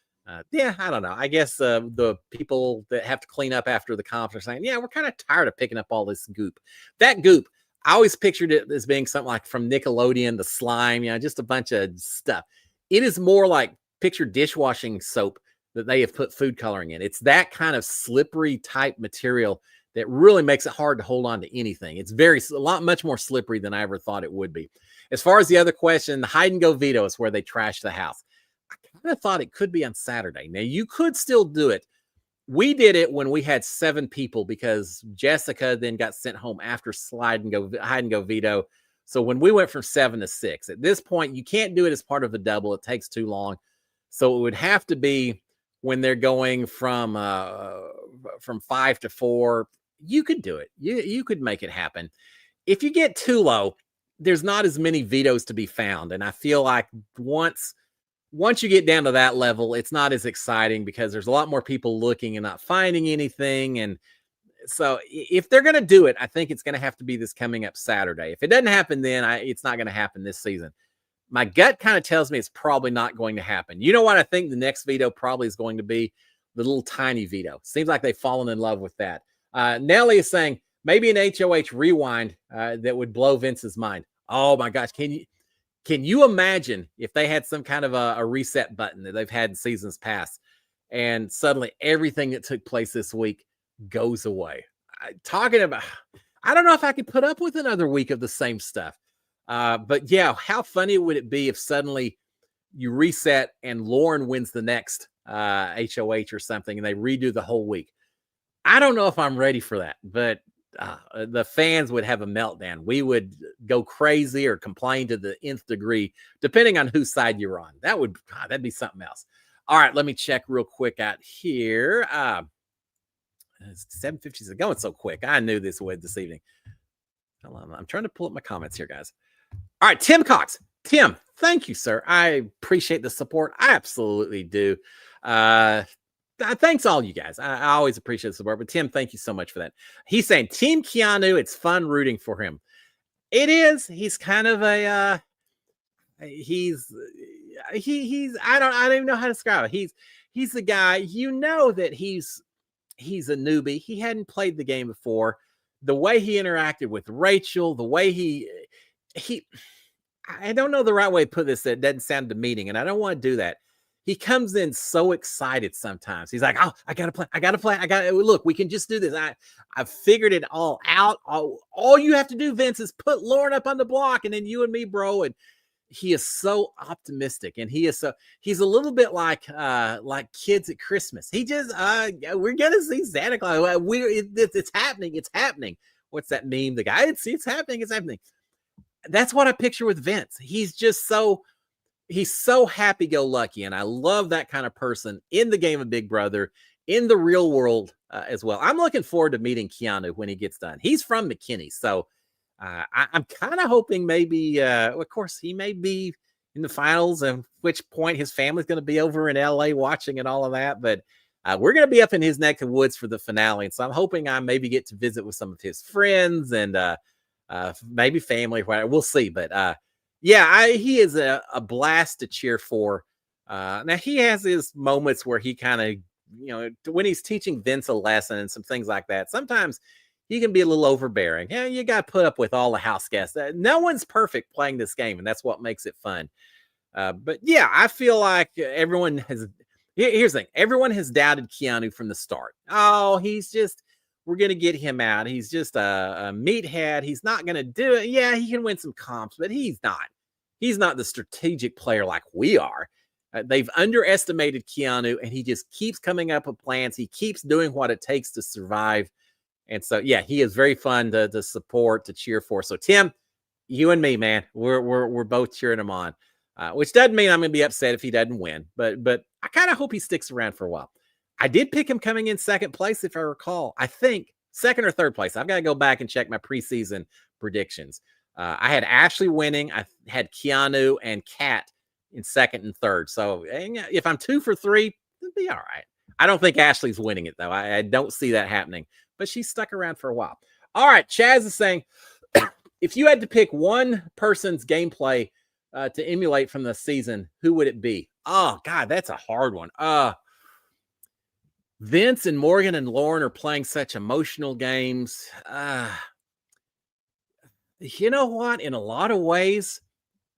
yeah, I don't know. I guess the people that have to clean up after the comps are saying, yeah, we're kind of tired of picking up all this goop. That goop, I always pictured it as being something like from Nickelodeon, the slime, just a bunch of stuff. It is more like picture dishwashing soap that they have put food coloring in. It's that kind of slippery type material that really makes it hard to hold on to anything. It's much more slippery than I ever thought it would be. As far as the other question, the hide and go veto is where they trash the house. I kind of thought it could be on Saturday. Now, you could still do it. We did it when we had 7 people because Jessica then got sent home after hide and go veto. So when we went from 7 to 6, at this point, you can't do it as part of a double. It takes too long. So it would have to be when they're going from 5 to 4. You could do it. You could make it happen. If you get too low, there's not as many vetoes to be found. And I feel like once you get down to that level, it's not as exciting because there's a lot more people looking and not finding anything. And so if they're going to do it, I think it's going to have to be this coming up Saturday. If it doesn't happen, then it's not going to happen this season. My gut kind of tells me it's probably not going to happen. You know what I think the next veto probably is going to be? The little tiny veto. Seems like they've fallen in love with that. Nelly is saying maybe an HOH rewind that would blow Vince's mind. Oh my gosh. Can you imagine if they had some kind of a reset button that they've had in seasons past and suddenly everything that took place this week goes away? I don't know if I could put up with another week of the same stuff. But yeah, how funny would it be if suddenly you reset and Lauren wins the next HOH or something and they redo the whole week? I don't know if I'm ready for that, but the fans would have a meltdown. We would go crazy or complain to the nth degree, depending on whose side you're on. That'd be something else. All right, let me check real quick out here. 7:50 is going so quick. I knew this would this evening. Hold on, I'm trying to pull up my comments here, guys. All right, Tim Cox. Tim, thank you, sir. I appreciate the support. I absolutely do. Thanks all you guys. I always appreciate the support. But Tim, thank you so much for that. He's saying Team Keanu, it's fun rooting for him. It is. He's kind of a he's I don't even know how to describe it. He's the guy, that he's a newbie. He hadn't played the game before. The way he interacted with Rachel, the way he I don't know the right way to put this. That doesn't sound demeaning, and I don't want to do that. He comes in so excited sometimes. He's like, oh, I got to play. Look, we can just do this. I've figured it all out. All you have to do, Vince, is put Lauren up on the block and then you and me, bro. And he is so optimistic. And he's a little bit like kids at Christmas. He just, we're going to see Santa Claus. It's happening. It's happening. What's that meme? The guy, it's happening. It's happening. That's what I picture with Vince. He's so happy-go-lucky, and I love that kind of person in the game of Big Brother, in the real world as well. I'm looking forward to meeting Keanu when he gets done. He's from McKinney, so I'm kind of hoping maybe, of course, he may be in the finals, at which point his family's going to be over in L.A. watching and all of that, but we're going to be up in his neck of woods for the finale, and so I'm hoping I maybe get to visit with some of his friends and maybe family. We'll see, but yeah, he is a blast to cheer for. Now, he has his moments where he kind of, when he's teaching Vince a lesson and some things like that, sometimes he can be a little overbearing. Yeah, you got to put up with all the house guests. No one's perfect playing this game, and that's what makes it fun. But yeah, I feel like everyone has. Here's the thing. Everyone has doubted Keanu from the start. Oh, we're going to get him out. He's just a meathead. He's not going to do it. Yeah, he can win some comps, but he's not. He's not the strategic player like we are. They've underestimated Keanu, and he just keeps coming up with plans. He keeps doing what it takes to survive. And so, yeah, he is very fun to support, to cheer for. So, Tim, you and me, man, we're both cheering him on, which doesn't mean I'm going to be upset if he doesn't win. But I kind of hope he sticks around for a while. I did pick him coming in second place, if I recall. I think second or third place. I've got to go back and check my preseason predictions. I had Ashley winning. I had Keanu and Kat in second and third. So if I'm 2 for 3, it'll be all right. I don't think Ashley's winning it, though. I don't see that happening, but she's stuck around for a while. All right, Chaz is saying, if you had to pick one person's gameplay to emulate from the season, who would it be? Oh, God, that's a hard one. Vince and Morgan and Lauren are playing such emotional games. You know what? In a lot of ways,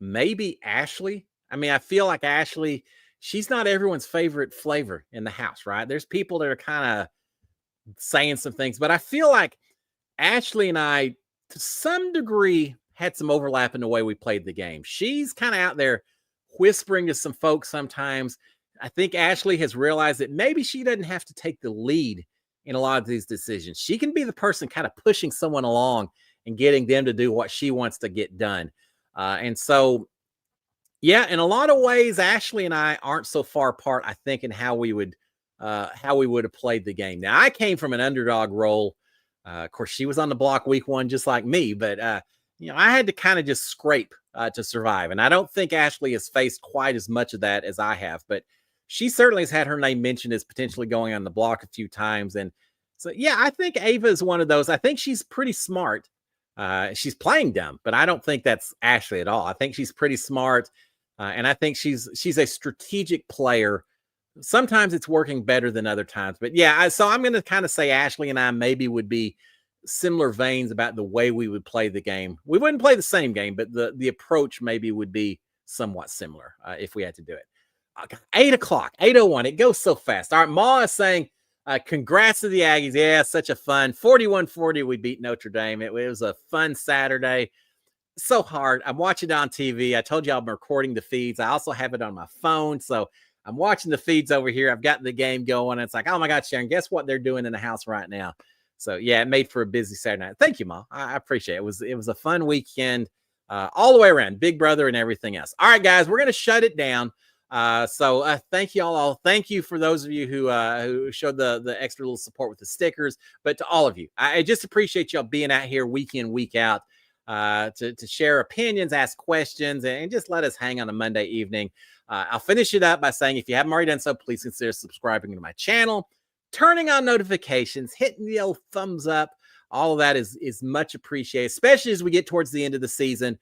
maybe Ashley. I mean, I feel like Ashley, she's not everyone's favorite flavor in the house, right? There's people that are kind of saying some things, but I feel like Ashley and I, to some degree, had some overlap in the way we played the game. She's kind of out there whispering to some folks sometimes. I think Ashley has realized that maybe she doesn't have to take the lead in a lot of these decisions. She can be the person kind of pushing someone along and getting them to do what she wants to get done. And so, yeah, in a lot of ways, Ashley and I aren't so far apart, I think, in how we would have played the game. Now, I came from an underdog role. Of course, she was on the block week one, just like me, but I had to kind of just scrape to survive. And I don't think Ashley has faced quite as much of that as I have, but she certainly has had her name mentioned as potentially going on the block a few times. And so, yeah, I think Ava is one of those. I think she's pretty smart. She's playing dumb, but I don't think that's Ashley at all. I think she's pretty smart. And I think she's a strategic player. Sometimes it's working better than other times, but yeah, so I'm going to kind of say Ashley and I maybe would be similar veins about the way we would play the game. We wouldn't play the same game, but the approach maybe would be somewhat similar if we had to do it. 8 o'clock, 8:01. It goes so fast. All right, Ma is saying, congrats to the Aggies. Yeah, such a fun 41-40. We beat Notre Dame. It was a fun Saturday. So hard. I'm watching it on TV. I told you I'm recording the feeds. I also have it on my phone. So I'm watching the feeds over here. I've got the game going. It's like, oh my God, Sharon, guess what they're doing in the house right now? So yeah, it made for a busy Saturday night. Thank you, Ma. I appreciate it. It was a fun weekend all the way around. Big Brother and everything else. All right, guys, we're going to shut it down. So thank you all. Thank you for those of you who showed the extra little support with the stickers, but to all of you, I just appreciate y'all being out here week in, week out. To share opinions, ask questions, and just let us hang on a Monday evening. I'll finish it up by saying, if you haven't already done so, please consider subscribing to my channel, turning on notifications, hitting the old thumbs up. All of that is much appreciated, especially as we get towards the end of the season.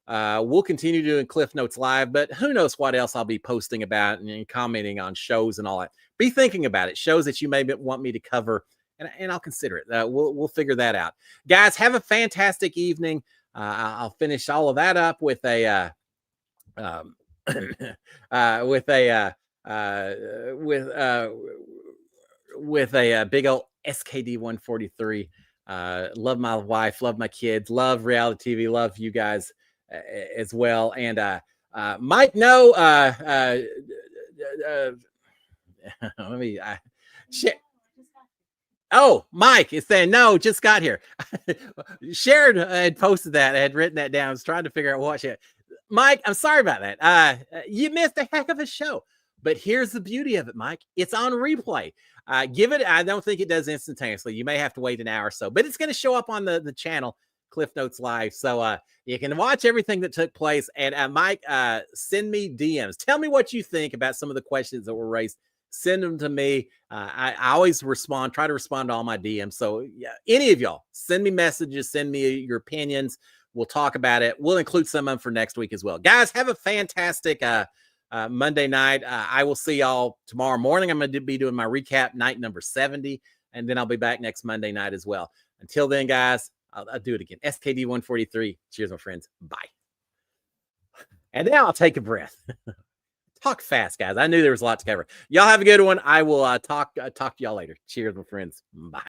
We'll continue doing Cliff Notes Live, but who knows what else I'll be posting about and commenting on shows and all that. Be thinking about it. Shows that you may want me to cover, and I'll consider it. We'll figure that out. Guys, have a fantastic evening. I'll finish all of that up with a big old SKD 143. Love my wife, love my kids, love reality TV, love you guys as well. And Mike, no, let me share. Oh, Mike is saying, no, just got here. Sharon had posted that, had written that down. I was trying to figure out what she had. Mike, I'm sorry about that. You missed a heck of a show. But here's the beauty of it, Mike. It's on replay. Give it, I don't think it does instantaneously. You may have to wait an hour or so, but it's going to show up on the channel, Cliff Notes Live. So you can watch everything that took place. And Mike, send me DMs. Tell me what you think about some of the questions that were raised. Send them to me. I always try to respond to all my DMs. So yeah, any of y'all, send me messages, send me your opinions. We'll talk about it. We'll include some of them for next week as well. Guys, have a fantastic Monday night. I will see y'all tomorrow morning. I'm going to be doing my recap night number 70, and then I'll be back next Monday night as well. Until then, guys, I'll do it again. SKD 143. Cheers, my friends. Bye. And now I'll take a breath. Talk fast, guys. I knew there was a lot to cover. Y'all have a good one. I will talk to y'all later. Cheers, my friends. Bye.